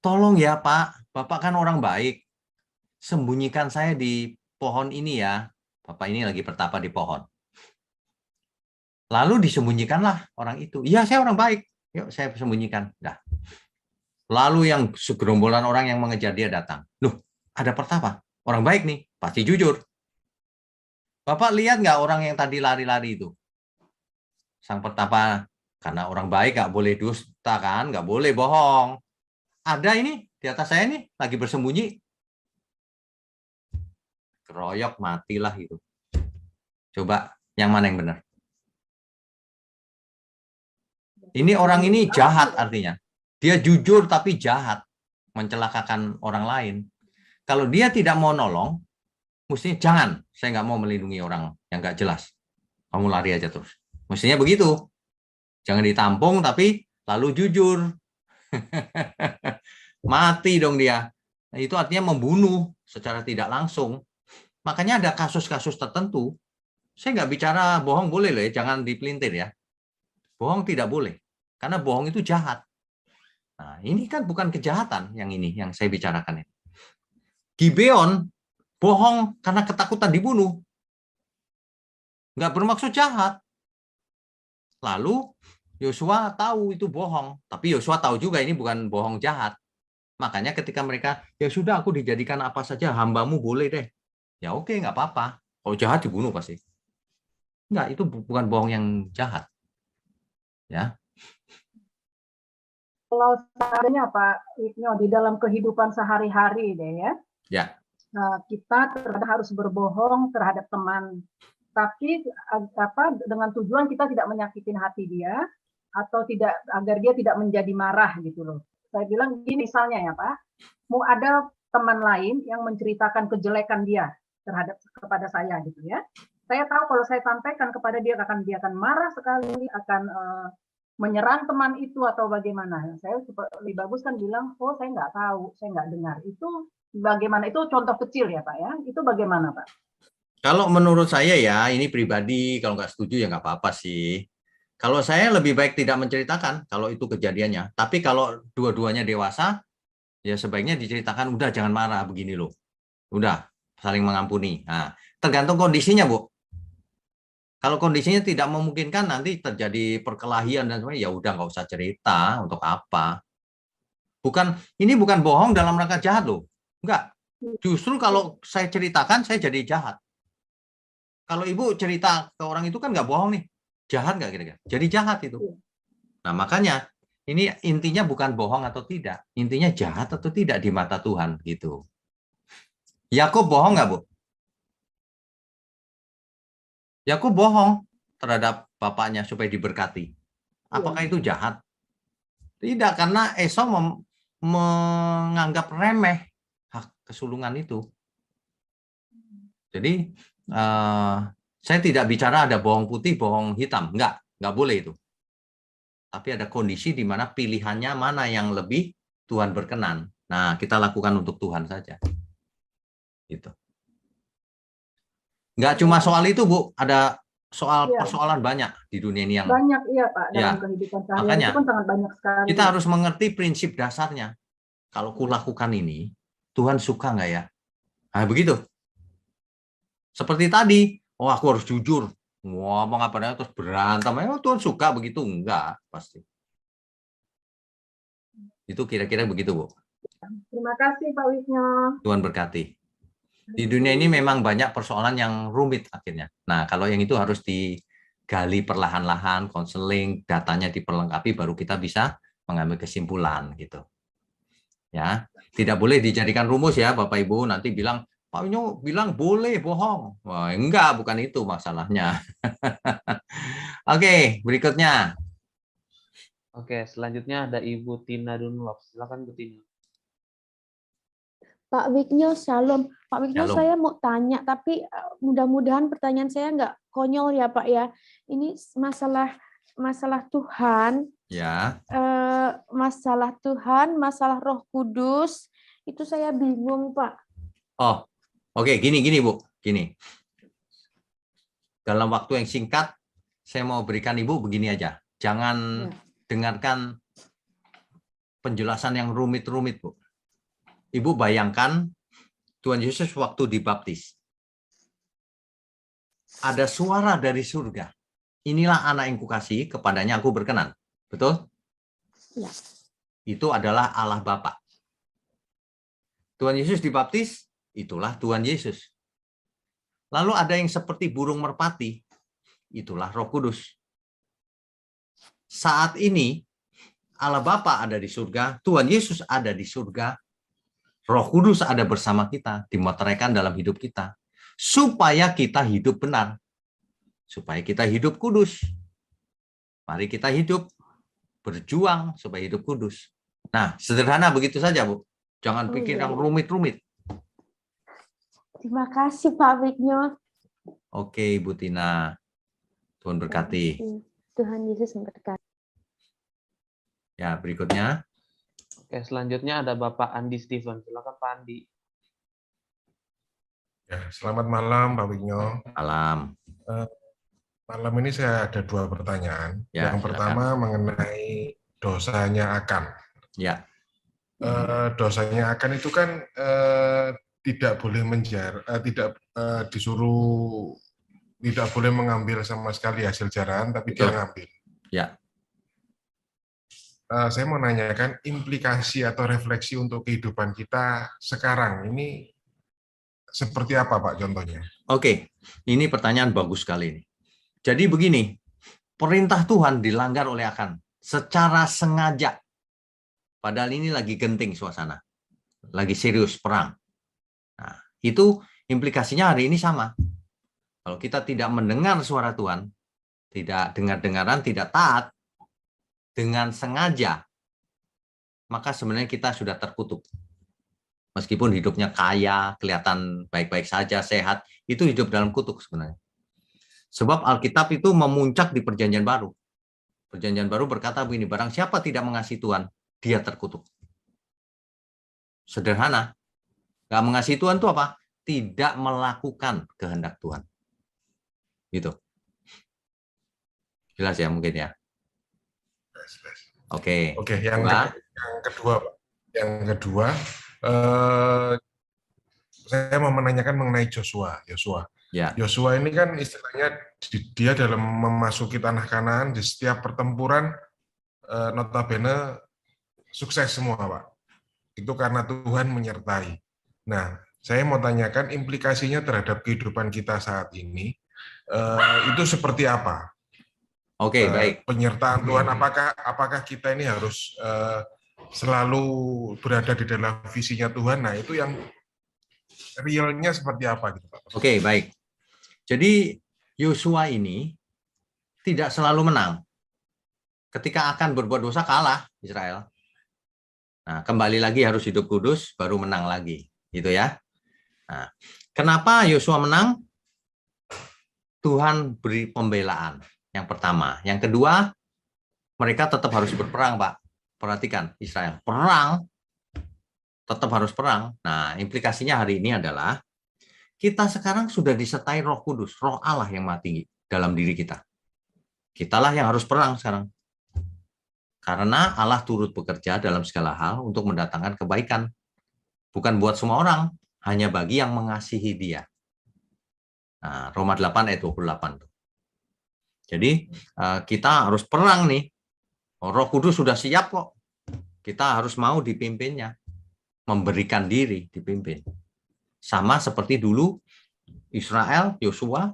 Tolong ya, Pak. Bapak kan orang baik. Sembunyikan saya di pohon ini ya. Bapak ini lagi pertapa di pohon. Lalu disembunyikanlah orang itu. Iya, saya orang baik. Yuk, saya sembunyikan. Nah. Lalu yang segerombolan orang yang mengejar dia datang. Loh, ada pertapa. Orang baik nih, pasti jujur. Bapak lihat nggak orang yang tadi lari-lari itu? Sang pertapa, karena orang baik nggak boleh dusta kan, nggak boleh bohong. Ada ini, di atas saya nih, lagi bersembunyi. Keroyok, matilah itu. Coba, yang mana yang benar? Ini orang ini jahat artinya. Dia jujur tapi jahat. Mencelakakan orang lain. Kalau dia tidak mau nolong, mestinya jangan. Saya nggak mau melindungi orang yang nggak jelas. Kamu lari aja terus. Mestinya begitu. Jangan ditampung tapi lalu jujur. Mati dong dia. Nah, itu artinya membunuh secara tidak langsung. Makanya ada kasus-kasus tertentu. Saya nggak bicara bohong boleh loh ya, jangan dipelintir ya. Bohong tidak boleh. Karena bohong itu jahat. Nah, ini kan bukan kejahatan yang ini, yang saya bicarakan. Gibeon bohong karena ketakutan dibunuh. Nggak bermaksud jahat. Lalu Yosua tahu itu bohong, tapi Yosua tahu juga ini bukan bohong jahat. Makanya ketika mereka, ya sudah aku dijadikan apa saja, hambamu boleh deh. Ya oke, nggak apa-apa. Kalau jahat dibunuh pasti. Enggak, itu bukan bohong yang jahat. Ya. Kalau seandainya Pak Wigno di dalam kehidupan sehari-hari deh ya, Ya. Kita harus berbohong terhadap teman, tapi dengan tujuan kita tidak menyakitin hati dia atau tidak agar dia tidak menjadi marah gitu loh. Saya bilang gini misalnya ya Pak, mau ada teman lain yang menceritakan kejelekan dia kepada saya gitu ya. Saya tahu kalau saya sampaikan kepada dia akan marah sekali, akan menyerang teman itu atau bagaimana. Saya lebih bagus kan bilang, oh saya nggak tahu, saya nggak dengar. Itu bagaimana? Itu contoh kecil ya Pak ya. Itu bagaimana Pak? Kalau menurut saya ya, ini pribadi, kalau nggak setuju ya nggak apa-apa sih. Kalau saya lebih baik tidak menceritakan kalau itu kejadiannya. Tapi kalau dua-duanya dewasa, ya sebaiknya diceritakan, udah jangan marah begini loh. Udah, saling mengampuni. Nah, tergantung kondisinya, Bu. Kalau kondisinya tidak memungkinkan, nanti terjadi perkelahian dan sebagainya, ya udah nggak usah cerita, untuk apa. Ini bukan bohong dalam rangka jahat loh. Enggak. Justru kalau saya ceritakan, saya jadi jahat. Kalau Ibu cerita ke orang itu kan nggak bohong nih. Jahat nggak kira-kira? Jadi jahat itu. Nah, makanya ini intinya bukan bohong atau tidak. Intinya jahat atau tidak di mata Tuhan gitu. Yakub bohong nggak, Bu? Yakub bohong terhadap bapaknya supaya diberkati. Apakah itu jahat? Tidak, karena Esau menganggap remeh hak kesulungan itu. Jadi saya tidak bicara ada bohong putih, bohong hitam. Enggak boleh itu. Tapi ada kondisi di mana pilihannya mana yang lebih Tuhan berkenan. Nah, kita lakukan untuk Tuhan saja. Gitu. Enggak cuma soal itu, Bu. Ada persoalan banyak di dunia ini yang banyak, iya Pak, dalam kehidupan sehari-hari itu kan sangat banyak sekali. Kita harus mengerti prinsip dasarnya. Kalau kulakukan ini, Tuhan suka nggak ya? Nah, begitu. Seperti tadi, oh aku harus jujur. Ngomong apa terus berantem. Tuhan suka begitu? Enggak, pasti. Itu kira-kira begitu, Bu. Terima kasih Pak Wigno. Tuhan berkati. Di dunia ini memang banyak persoalan yang rumit akhirnya. Nah, kalau yang itu harus digali perlahan-lahan, konseling, datanya diperlengkapi, baru kita bisa mengambil kesimpulan gitu. Ya, tidak boleh dijadikan rumus ya, Bapak Ibu. Nanti bilang Pak Wigno bilang boleh bohong. Wah, enggak, bukan itu masalahnya. Oke, berikutnya. Oke, selanjutnya ada Ibu Tina Dunlop. Silakan Bu Tina. Pak Wigno, shalom. Pak Wigno, saya mau tanya, tapi mudah-mudahan pertanyaan saya nggak konyol ya Pak ya. Ini masalah Tuhan. Ya. Masalah Tuhan, masalah Roh Kudus. Itu saya bingung Pak. Oh, oke. Gini Bu. Gini. Dalam waktu yang singkat, saya mau berikan Ibu begini aja. Jangan dengarkan penjelasan yang rumit-rumit, Bu. Ibu bayangkan Tuhan Yesus waktu dibaptis. Ada suara dari surga. Inilah anak yang kukasihi, kepadanya aku berkenan. Betul? Ya. Itu adalah Allah Bapa. Tuhan Yesus dibaptis, itulah Tuhan Yesus. Lalu ada yang seperti burung merpati, itulah Roh Kudus. Saat ini Allah Bapa ada di surga, Tuhan Yesus ada di surga, Roh Kudus ada bersama kita, dimeteraikan dalam hidup kita, supaya kita hidup benar, supaya kita hidup kudus. Mari kita hidup, berjuang supaya hidup kudus. Nah, sederhana begitu saja, Bu. Jangan pikir yang rumit-rumit. Terima kasih Pak Wigno. Oke, Ibu Tina. Tuhan berkati. Tuhan Yesus memberkati. Ya, berikutnya. Oke, selanjutnya ada Bapak Andi Steven. Silakan Pak Andi. Ya, selamat malam Pak Wigno. Malam. Malam ini saya ada 2 pertanyaan. Ya, yang pertama mengenai dosanya Akan. Ya. Dosanya Akan itu kan tidak boleh disuruh tidak boleh mengambil sama sekali hasil jarahan, tapi Betul. dia ngambil. Ya. Saya mau nanyakan implikasi atau refleksi untuk kehidupan kita sekarang ini seperti apa Pak contohnya? Oke, ini pertanyaan bagus sekali ini. Jadi begini, perintah Tuhan dilanggar oleh Akan secara sengaja. Padahal ini lagi genting suasana, lagi serius perang. Nah, itu implikasinya hari ini sama. Kalau kita tidak mendengar suara Tuhan, tidak dengar-dengaran, tidak taat, dengan sengaja, maka sebenarnya kita sudah terkutuk. Meskipun hidupnya kaya, kelihatan baik-baik saja, sehat, itu hidup dalam kutuk sebenarnya. Sebab Alkitab itu memuncak di Perjanjian Baru. Perjanjian Baru berkata begini, barang siapa tidak mengasihi Tuhan, dia terkutuk. Sederhana. Nggak mengasihi Tuhan itu apa? Tidak melakukan kehendak Tuhan. Gitu. Jelas ya mungkin ya? Oke. Oke, yang kedua, Pak. Yang kedua, saya mau menanyakan mengenai Joshua. Ya. Joshua ini kan istilahnya dia dalam memasuki tanah Kanaan di setiap pertempuran notabene sukses semua, Pak. Itu karena Tuhan menyertai. Nah, saya mau tanyakan implikasinya terhadap kehidupan kita saat ini itu seperti apa? Oke, baik. Penyertaan Tuhan, apakah kita ini harus selalu berada di dalam visinya Tuhan? Nah, itu yang realnya seperti apa gitu, Pak? Oke, baik. Jadi Yosua ini tidak selalu menang. Ketika akan berbuat dosa kalah Israel. Nah, kembali lagi harus hidup kudus baru menang lagi, gitu ya. Nah, kenapa Yosua menang? Tuhan beri pembelaan. Yang pertama, yang kedua, mereka tetap harus berperang, Pak. Perhatikan, Israel perang, tetap harus perang. Nah, implikasinya hari ini adalah kita sekarang sudah disertai Roh Kudus, Roh Allah yang mati dalam diri kita. Kitalah yang harus perang sekarang. Karena Allah turut bekerja dalam segala hal untuk mendatangkan kebaikan. Bukan buat semua orang, hanya bagi yang mengasihi Dia. Nah, Roma 8 ayat 28. Jadi kita harus perang nih. Roh Kudus sudah siap kok. Kita harus mau dipimpinnya. Memberikan diri dipimpin. Sama seperti dulu Israel, Yosua,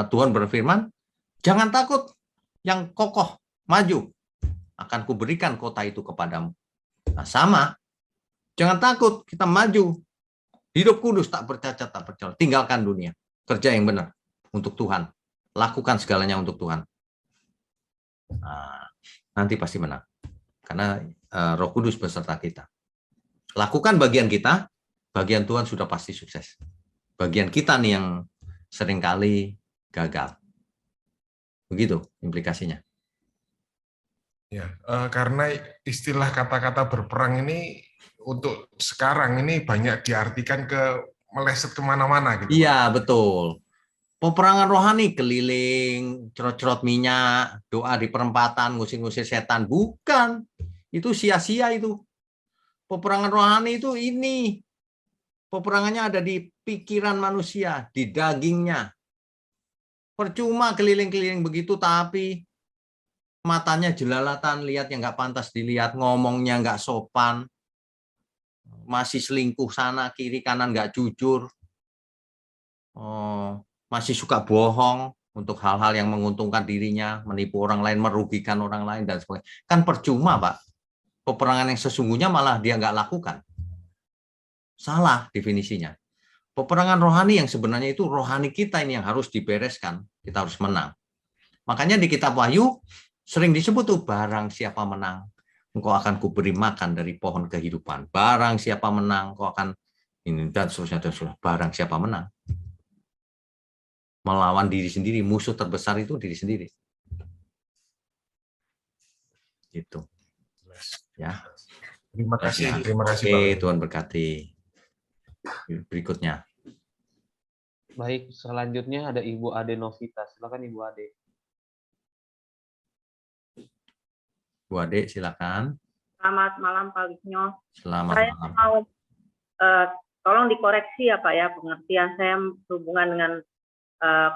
Tuhan berfirman, jangan takut, yang kokoh, maju. Akan kuberikan kota itu kepadamu. Nah, sama. Jangan takut, kita maju. Hidup kudus, tak bercacat, tak bercelah. Tinggalkan dunia. Kerja yang benar untuk Tuhan. Lakukan segalanya untuk Tuhan. Nah, nanti pasti menang. Karena Roh Kudus beserta kita. Lakukan bagian kita, bagian Tuhan sudah pasti sukses. Bagian kita nih yang seringkali gagal. Begitu implikasinya. Ya, karena istilah kata-kata berperang ini untuk sekarang ini banyak diartikan meleset kemana-mana gitu. Iya, betul. Peperangan rohani, keliling, cerot-cerot minyak, doa di perempatan, ngusir-ngusir setan. Bukan. Itu sia-sia itu. Peperangan rohani itu ini. Peperangannya ada di pikiran manusia, di dagingnya. Percuma keliling-keliling begitu, tapi matanya jelalatan, lihat yang nggak pantas dilihat, ngomongnya nggak sopan, masih selingkuh sana, kiri, kanan nggak jujur. Masih suka bohong untuk hal-hal yang menguntungkan dirinya, menipu orang lain, merugikan orang lain, dan sebagainya. Kan percuma, Pak. Peperangan yang sesungguhnya malah dia nggak lakukan. Salah definisinya. Peperangan rohani yang sebenarnya itu rohani kita ini yang harus dibereskan. Kita harus menang. Makanya di kitab Wahyu sering disebut tuh, barang siapa menang, engkau akan kuberi makan dari pohon kehidupan. Barang siapa menang, engkau akan ini dan seterusnya. Barang siapa menang. melawan diri sendiri. Musuh terbesar itu diri sendiri. Gitu. Ya. Terima kasih, Ya. terima kasih Oke, Pak. Tuhan berkati. Berikutnya. Baik, selanjutnya ada Ibu Ade Novita. Silakan Ibu Ade. Bu Ade, silakan. Selamat malam Pak Wisnyo. Selamat Saya malam. mau tolong dikoreksi ya Pak ya, pengertian saya berhubungan dengan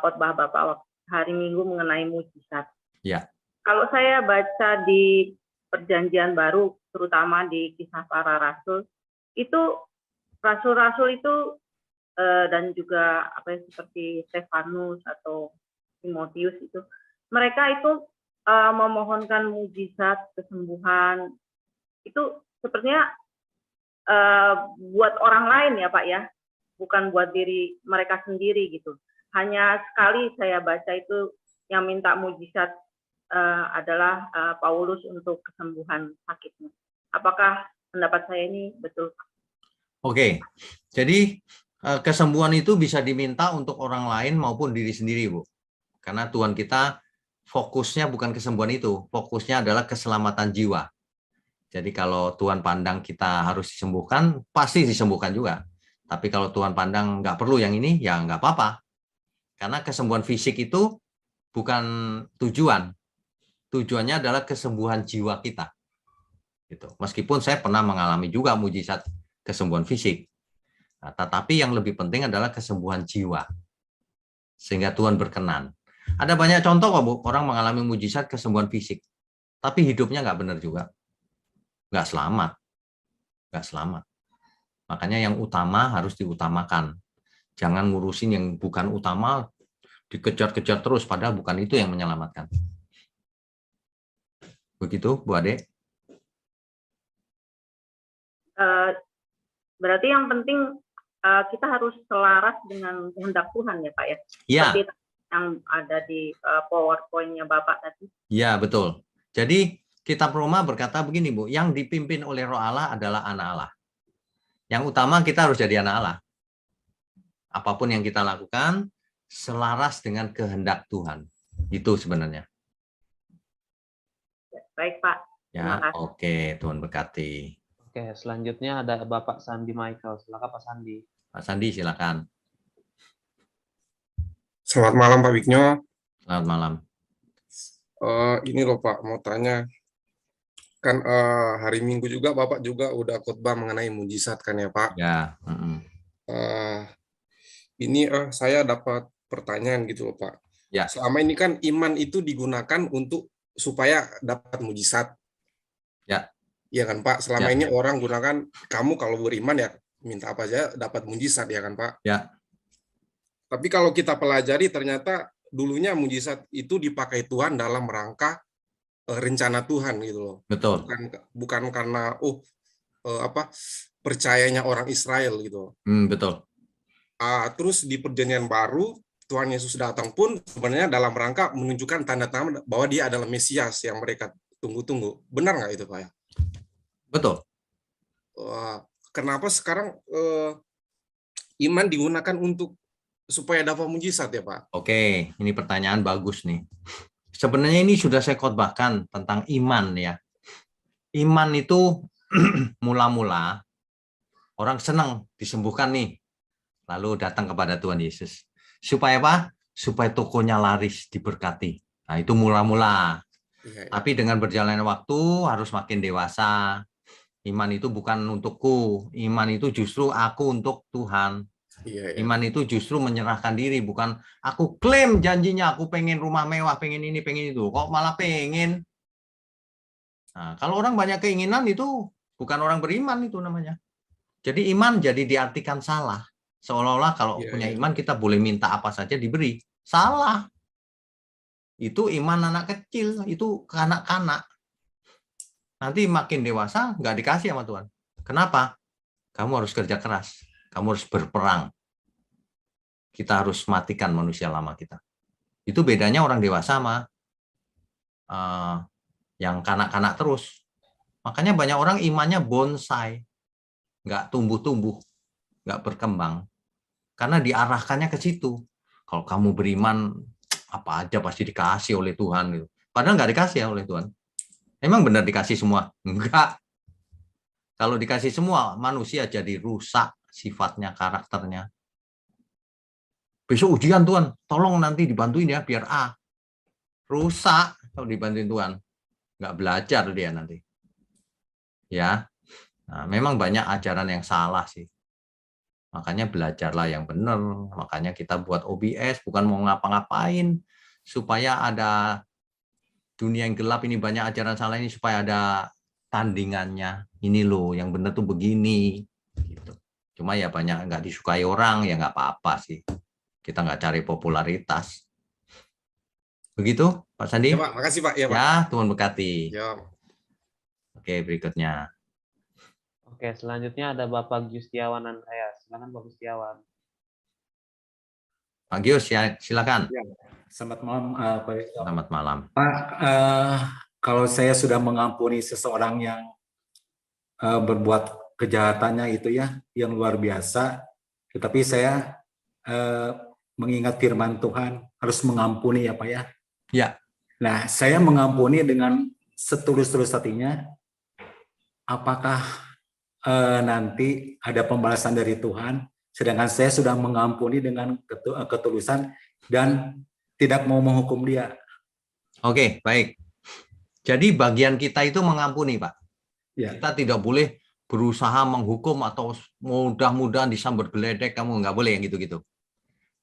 khotbah Bapak hari Minggu mengenai mujizat. Ya. Kalau saya baca di Perjanjian Baru, terutama di Kisah Para Rasul, itu rasul-rasul itu dan juga apa ya, seperti Stefanus atau Timotius itu, mereka itu memohonkan mujizat, kesembuhan, itu sepertinya buat orang lain ya Pak ya, bukan buat diri mereka sendiri gitu. Hanya sekali saya baca itu yang minta mujizat adalah Paulus untuk kesembuhan sakitnya. Apakah pendapat saya ini betul? Oke, jadi kesembuhan itu bisa diminta untuk orang lain maupun diri sendiri, Bu. Karena Tuhan kita fokusnya bukan kesembuhan itu, fokusnya adalah keselamatan jiwa. Jadi kalau Tuhan pandang kita harus disembuhkan, pasti disembuhkan juga. Tapi kalau Tuhan pandang nggak perlu yang ini, ya nggak apa-apa. Karena kesembuhan fisik itu bukan tujuan. Tujuannya adalah kesembuhan jiwa kita. Gitu. Meskipun saya pernah mengalami juga mujizat kesembuhan fisik. Nah, tetapi yang lebih penting adalah kesembuhan jiwa. Sehingga Tuhan berkenan. Ada banyak contoh kok, Bu, orang mengalami mujizat kesembuhan fisik. Tapi hidupnya nggak benar juga. Nggak selamat. Nggak selamat. Makanya yang utama harus diutamakan. Jangan ngurusin yang bukan utama, dikejar-kejar terus, padahal bukan itu yang menyelamatkan. Begitu, Bu Ade? Berarti yang penting kita harus selaras dengan kehendak Tuhan ya Pak ya? Iya. Seperti yang ada di PowerPoint-nya Bapak tadi. Ya, betul. Jadi Kitab Roma berkata begini, Bu, yang dipimpin oleh Roh Allah adalah anak Allah. Yang utama kita harus jadi anak Allah. Apapun yang kita lakukan, selaras dengan kehendak Tuhan. Itu sebenarnya. Baik Pak. Ya, oke, Tuhan berkati. Oke, selanjutnya ada Bapak Sandi Michael. Silakan Pak Sandi. Pak Sandi, silakan. Selamat malam Pak Wisnyo. Selamat malam. Ini loh Pak, mau tanya. Kan hari Minggu juga Bapak juga udah khotbah mengenai mujizat kan ya Pak? Ya. Ini saya dapat pertanyaan gitu loh Pak. Ya. Selama ini kan iman itu digunakan untuk supaya dapat mujizat. Ya. Iya kan Pak? Selama Ya. ini orang gunakan, kamu kalau beriman ya minta apa aja dapat mujizat ya kan Pak? Ya. Tapi kalau kita pelajari ternyata dulunya mujizat itu dipakai Tuhan dalam rangka rencana Tuhan gitu loh. Betul. Bukan karena percayanya orang Israel gitu. Betul. Terus di Perjanjian Baru Tuhan Yesus datang pun sebenarnya dalam rangka menunjukkan tanda-tanda bahwa dia adalah Mesias yang mereka tunggu-tunggu. Benar nggak itu Pak ya? Betul. Kenapa sekarang iman digunakan untuk supaya dapat mujizat ya Pak? Oke, ini pertanyaan bagus nih. Sebenarnya ini sudah saya khotbahkan tentang iman ya. Iman itu mula-mula orang senang disembuhkan nih. Lalu datang kepada Tuhan Yesus. Supaya apa? Supaya tokonya laris, diberkati. Nah, itu mula-mula. Ya. Tapi dengan berjalannya waktu harus makin dewasa. Iman itu bukan untukku. Iman itu justru aku untuk Tuhan. Iman itu justru menyerahkan diri, bukan aku klaim janjinya, aku pengen rumah mewah, pengen ini, pengen itu. Kok malah pengen? Nah, kalau orang banyak keinginan itu bukan orang beriman itu namanya. Jadi iman jadi diartikan salah. Seolah-olah kalau punya iman kita boleh minta apa saja diberi. Salah. Itu iman anak kecil, itu kanak-kanak. Nanti makin dewasa nggak dikasih sama Tuhan. Kenapa? Kamu harus kerja keras. Kamu harus berperang. Kita harus matikan manusia lama kita. Itu bedanya orang dewasa sama yang kanak-kanak terus. Makanya banyak orang imannya bonsai. Nggak tumbuh-tumbuh. Nggak berkembang. Karena diarahkannya ke situ. Kalau kamu beriman, apa aja pasti dikasih oleh Tuhan. Gitu. Padahal nggak dikasih ya oleh Tuhan. Emang benar dikasih semua? Enggak. Kalau dikasih semua, manusia jadi rusak sifatnya, karakternya. Besok ujian Tuhan, tolong nanti dibantuin ya biar A. Rusak kalau dibantuin Tuhan. Nggak belajar dia nanti. Ya, nah, memang banyak ajaran yang salah sih. Makanya belajarlah yang benar. Makanya kita buat OBS, bukan mau ngapa-ngapain. Supaya ada dunia yang gelap ini, banyak ajaran salah ini, supaya ada tandingannya. Ini loh, yang benar tuh begini. Gitu. Cuma ya banyak nggak disukai orang, ya nggak apa-apa sih. Kita nggak cari popularitas. Begitu, Pak Sandi? Ya, Pak. Makasih, Pak. Ya, Pak. Ya, Tuhan berkati. Ya. Oke, berikutnya. Oke, selanjutnya ada Bapak Gustiawan Andreas. Silakan Pak Gustiawan. Pak Gius, ya, silakan. Ya, selamat malam, Pak. Selamat malam. Pak, kalau saya sudah mengampuni seseorang yang berbuat kejahatannya itu ya, yang luar biasa, tetapi saya mengingat firman Tuhan harus mengampuni ya Pak ya. Ya. Nah, saya mengampuni dengan setulus-tulus hatinya. Apakah nanti ada pembalasan dari Tuhan, sedangkan saya sudah mengampuni dengan ketulusan dan tidak mau menghukum dia. Oke, baik. Jadi bagian kita itu mengampuni, Pak. Ya. Kita tidak boleh berusaha menghukum atau mudah-mudahan disambar geledek, kamu nggak boleh yang gitu-gitu.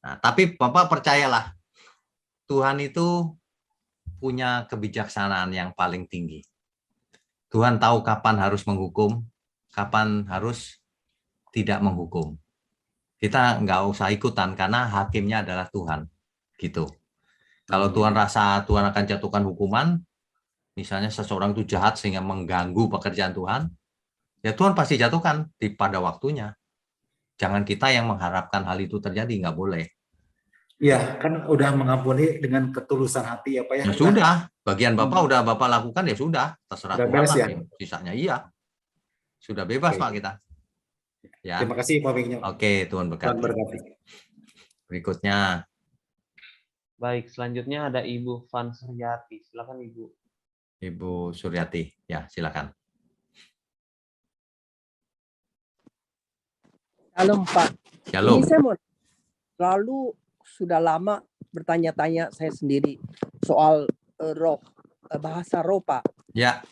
Nah, tapi Bapak percayalah, Tuhan itu punya kebijaksanaan yang paling tinggi. Tuhan tahu kapan harus menghukum, kapan harus tidak menghukum. Kita nggak usah ikutan karena hakimnya adalah Tuhan. Gitu. Kalau Tuhan rasa Tuhan akan jatuhkan hukuman, misalnya seseorang itu jahat sehingga mengganggu pekerjaan Tuhan, ya Tuhan pasti jatuhkan pada waktunya. Jangan kita yang mengharapkan hal itu terjadi, nggak boleh. Ya, kan udah mengampuni dengan ketulusan hati ya Pak ya. Ya sudah, bagian Bapak udah Bapak lakukan ya sudah, terserah Udah Tuhan beres, lah. ya? Sisanya iya. Sudah bebas Oke. Pak kita. Ya. Terima kasih Pak Wigno. Oke, Tuhan berkati. Tuhan berkati. Berikutnya. Baik, selanjutnya ada Ibu Van Suryati. Silakan Ibu. Ibu Suryati, ya silakan. Shalom Pak. Shalom. Ini saya mau lalu sudah lama bertanya-tanya saya sendiri soal roh, bahasa roh Pak. Ya.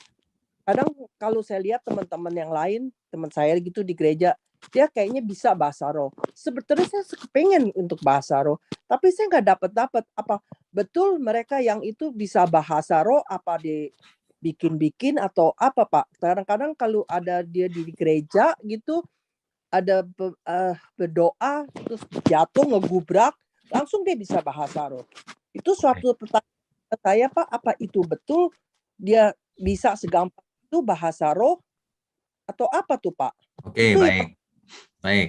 Kadang kalau saya lihat teman-teman yang lain, teman saya gitu di gereja, dia kayaknya bisa bahasa roh. Sebetulnya saya kepengen untuk bahasa roh, tapi saya nggak dapat apa betul mereka yang itu bisa bahasa roh, apa dibikin-bikin atau apa Pak? Kadang-kadang kalau ada dia di gereja gitu, ada berdoa terus jatuh ngegubrak, langsung dia bisa bahasa roh. Itu suatu pertanyaan saya Pak, apa itu betul dia bisa segampang itu bahasa roh atau apa tuh Pak? Oke, itu baik. Baik.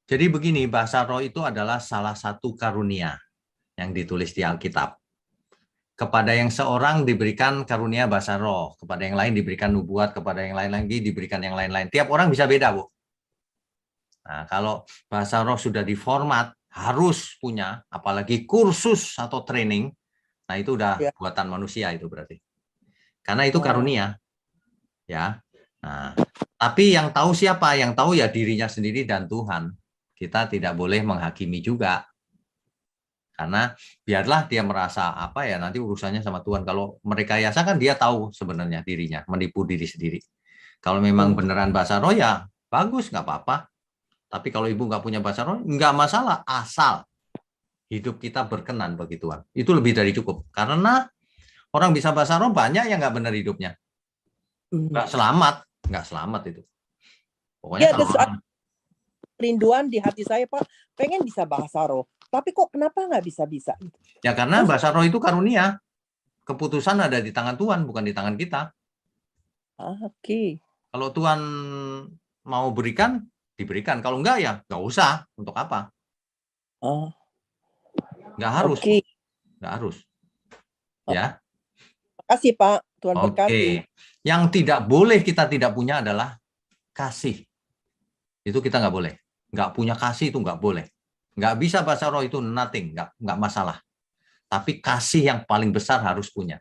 Jadi begini, bahasa roh itu adalah salah satu karunia yang ditulis di Alkitab. Kepada yang seorang diberikan karunia bahasa roh, kepada yang lain diberikan nubuat, kepada yang lain lagi diberikan yang lain-lain. Tiap orang bisa beda, Bu. Nah, kalau bahasa roh sudah diformat, harus punya, apalagi kursus atau training, nah itu udah buatan manusia itu berarti. Karena itu karunia. Ya. Nah, tapi yang tahu siapa? Yang tahu ya dirinya sendiri dan Tuhan. Kita tidak boleh menghakimi juga. Karena biarlah dia merasa apa ya nanti urusannya sama Tuhan. Kalau merekayasa kan dia tahu sebenarnya dirinya, menipu diri sendiri. Kalau memang beneran bahasa roh ya bagus, nggak apa-apa. Tapi kalau ibu nggak punya bahasa roh, nggak masalah. Asal hidup kita berkenan bagi Tuhan. Itu lebih dari cukup. Karena orang bisa bahasa roh banyak yang nggak benar hidupnya. Nggak selamat itu. Pokoknya ya, ada rinduan di hati saya Pak, pengen bisa bahasa roh. Tapi kok kenapa nggak bisa-bisa? Ya karena bahasa roh itu karunia. Keputusan ada di tangan Tuhan, bukan di tangan kita. Oke. Kalau Tuhan mau berikan, diberikan. Kalau enggak ya nggak usah. Untuk apa? Nggak harus. Okay. Nggak harus. Ya. Makasih Pak. Tuhan Oke. berkati. Yang tidak boleh kita tidak punya adalah kasih. Itu kita nggak boleh. Nggak punya kasih itu nggak boleh. Nggak bisa bahasa roh itu nothing, nggak masalah. Tapi kasih yang paling besar harus punya.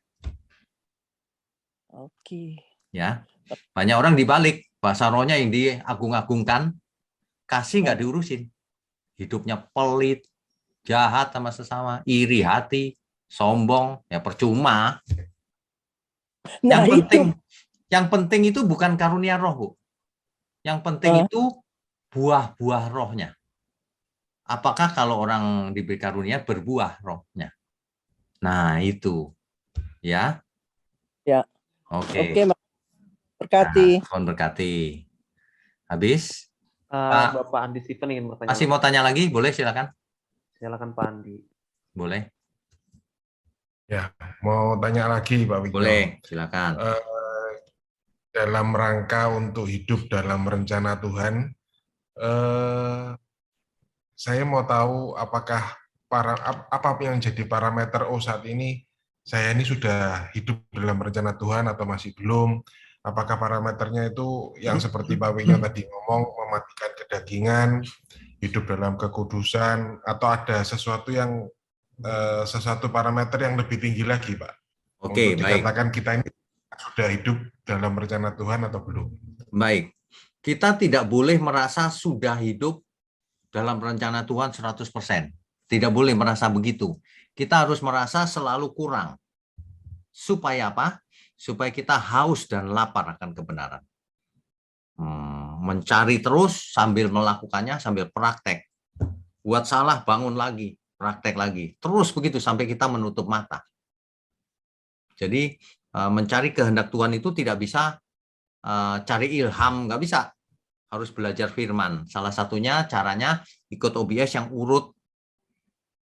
Oke. Ya, banyak orang dibalik bahasa rohnya yang diagung-agungkan, kasih nggak diurusin. Hidupnya pelit, jahat sama sesama, iri hati, sombong, ya percuma. Nah, Yang penting itu bukan karunia roh, Bu. Yang penting itu buah-buah rohnya. Apakah kalau orang diberi karunia berbuah rohnya? Nah, itu. Ya. Ya. Oke. Oke, berkati. Nah, berkati. Habis? Bapak Andi Steven ingin bertanya. Masih mau tanya lagi? Boleh, silakan. Silakan Pak Andi. Boleh. Ya, mau tanya lagi Pak Wigno. Boleh, silakan. Dalam rangka untuk hidup dalam rencana Tuhan, saya mau tahu apakah apa yang jadi parameter saat ini saya ini sudah hidup dalam rencana Tuhan atau masih belum? Apakah parameternya itu yang seperti Pak Wigno tadi ngomong, mematikan kedagingan, hidup dalam kekudusan, atau ada sesuatu yang sesuatu parameter yang lebih tinggi lagi, Pak? Oke, untuk dikatakan kita ini sudah hidup dalam rencana Tuhan atau belum? Baik, kita tidak boleh merasa sudah hidup dalam rencana Tuhan 100%. Tidak boleh merasa begitu. Kita harus merasa selalu kurang. Supaya apa? Supaya kita haus dan lapar akan kebenaran. Mencari terus sambil melakukannya, sambil praktek. Buat salah, bangun lagi. Praktek lagi, terus begitu sampai kita menutup mata. Jadi mencari kehendak Tuhan itu tidak bisa cari ilham, nggak bisa. Harus belajar firman. Salah satunya caranya ikut OBS yang urut,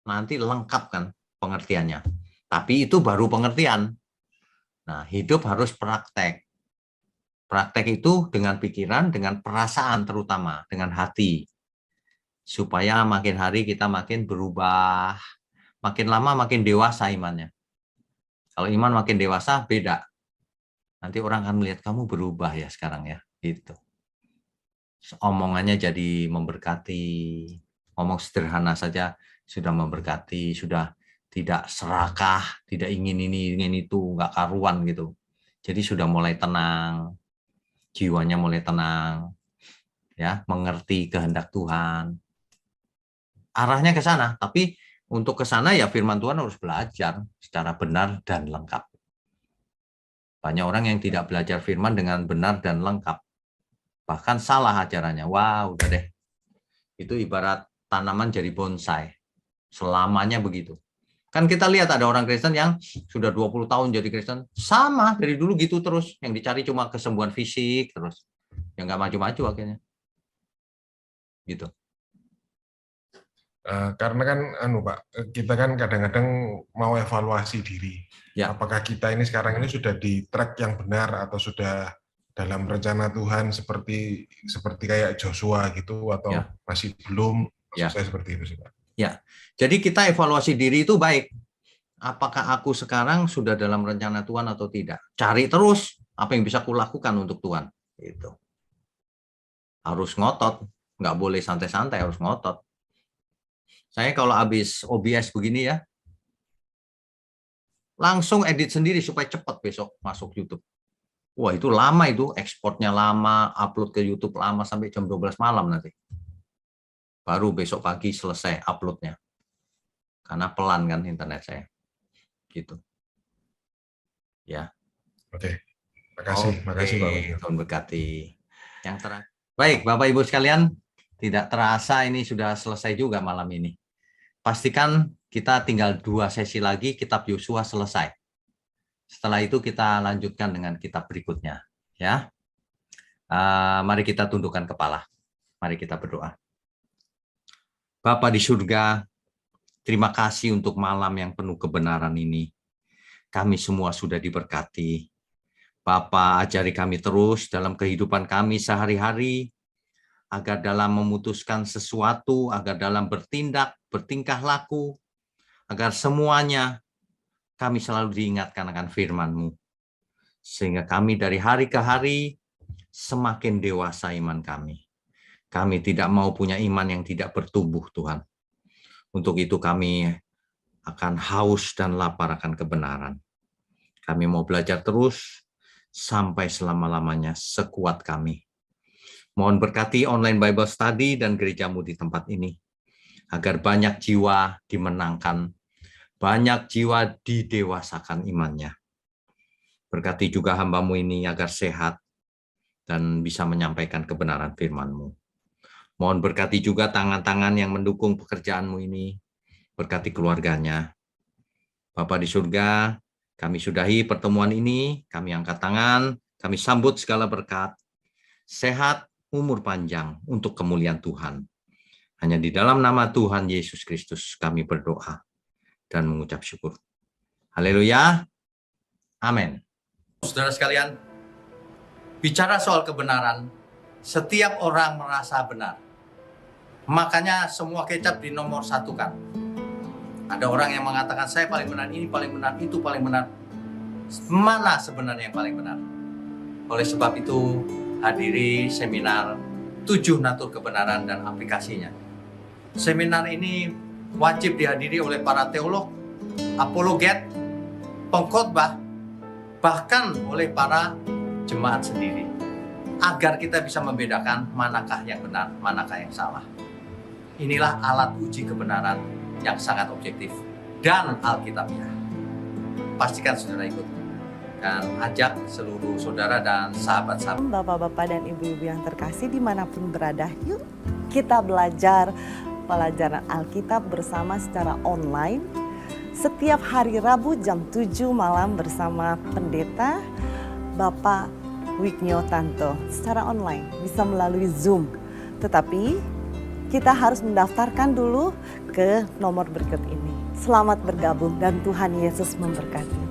nanti lengkap kan pengertiannya. Tapi itu baru pengertian. Nah, hidup harus praktek. Praktek itu dengan pikiran, dengan perasaan terutama, dengan hati. Supaya makin hari kita makin berubah, makin lama makin dewasa imannya. Kalau iman makin dewasa beda. Nanti orang akan melihat kamu berubah ya sekarang ya, gitu. Omongannya jadi memberkati, ngomong sederhana saja sudah memberkati, sudah tidak serakah, tidak ingin ini, ingin itu, nggak karuan gitu. Jadi sudah mulai tenang, jiwanya mulai tenang, ya, mengerti kehendak Tuhan. Arahnya ke sana, tapi untuk ke sana ya firman Tuhan harus belajar secara benar dan lengkap. Banyak orang yang tidak belajar firman dengan benar dan lengkap. Bahkan salah ajarannya. Wah, udah deh. Itu ibarat tanaman jadi bonsai. Selamanya begitu. Kan kita lihat ada orang Kristen yang sudah 20 tahun jadi Kristen, sama dari dulu gitu terus. Yang dicari cuma kesembuhan fisik terus. Yang nggak maju-maju akhirnya. Gitu. Karena kan Pak, kita kan kadang-kadang mau evaluasi diri. Ya. Apakah kita ini sekarang ini sudah di track yang benar atau sudah dalam rencana Tuhan seperti kayak Joshua gitu atau ya. Masih belum? Ya. Saya seperti itu sih, Pak. Ya. Jadi kita evaluasi diri itu baik. Apakah aku sekarang sudah dalam rencana Tuhan atau tidak? Cari terus apa yang bisa kulakukan untuk Tuhan. Itu. Harus ngotot, nggak boleh santai-santai, harus ngotot. Saya kalau habis OBS begini ya, langsung edit sendiri supaya cepat besok masuk YouTube. Wah, itu lama itu, ekspornya lama, upload ke YouTube lama sampai jam 12 malam nanti. Baru besok pagi selesai uploadnya. Karena pelan kan internet saya. Gitu. Ya. Oke. Makasih Pak. Tuhan berkati. Yang terakhir. Baik, Bapak Ibu sekalian, tidak terasa ini sudah selesai juga malam ini. Pastikan kita tinggal 2 sesi lagi, kitab Yosua selesai. Setelah itu kita lanjutkan dengan kitab berikutnya. Ya, mari kita tundukkan kepala. Mari kita berdoa. Bapa di surga, terima kasih untuk malam yang penuh kebenaran ini. Kami semua sudah diberkati. Bapa, ajari kami terus dalam kehidupan kami sehari-hari, agar dalam memutuskan sesuatu, agar dalam bertindak, bertingkah laku, agar semuanya kami selalu diingatkan akan firman-Mu. Sehingga kami dari hari ke hari semakin dewasa iman kami. Kami tidak mau punya iman yang tidak bertumbuh, Tuhan. Untuk itu kami akan haus dan lapar akan kebenaran. Kami mau belajar terus sampai selama-lamanya sekuat kami. Mohon berkati online Bible Study dan gerejamu di tempat ini, agar banyak jiwa dimenangkan, banyak jiwa didewasakan imannya. Berkati juga hamba-Mu ini agar sehat dan bisa menyampaikan kebenaran firman-Mu. Mohon berkati juga tangan-tangan yang mendukung pekerjaan-Mu ini, berkati keluarganya. Bapa di surga, kami sudahi pertemuan ini, kami angkat tangan, kami sambut segala berkat, sehat, umur panjang untuk kemuliaan Tuhan. Hanya di dalam nama Tuhan Yesus Kristus kami berdoa dan mengucap syukur. Haleluya. Amin. Saudara sekalian, bicara soal kebenaran, setiap orang merasa benar. Makanya semua kecap dinomor satukan. Ada orang yang mengatakan saya paling benar, ini paling benar, itu paling benar. Mana sebenarnya yang paling benar? Oleh sebab itu, hadiri seminar 7 natur kebenaran dan aplikasinya. Seminar ini wajib dihadiri oleh para teolog, apologet, pengkhotbah, bahkan oleh para jemaat sendiri. Agar kita bisa membedakan manakah yang benar, manakah yang salah. Inilah alat uji kebenaran yang sangat objektif dan alkitabiah. Pastikan saudara ikut dan ajak seluruh saudara dan sahabat-sahabat. Bapak-bapak dan ibu-ibu yang terkasih dimanapun berada, yuk kita belajar pelajaran Alkitab bersama secara online setiap hari Rabu jam 7 malam bersama pendeta Bapak Wiknyo Tanto secara online, bisa melalui Zoom. Tetapi kita harus mendaftarkan dulu ke nomor berikut ini. Selamat bergabung dan Tuhan Yesus memberkati.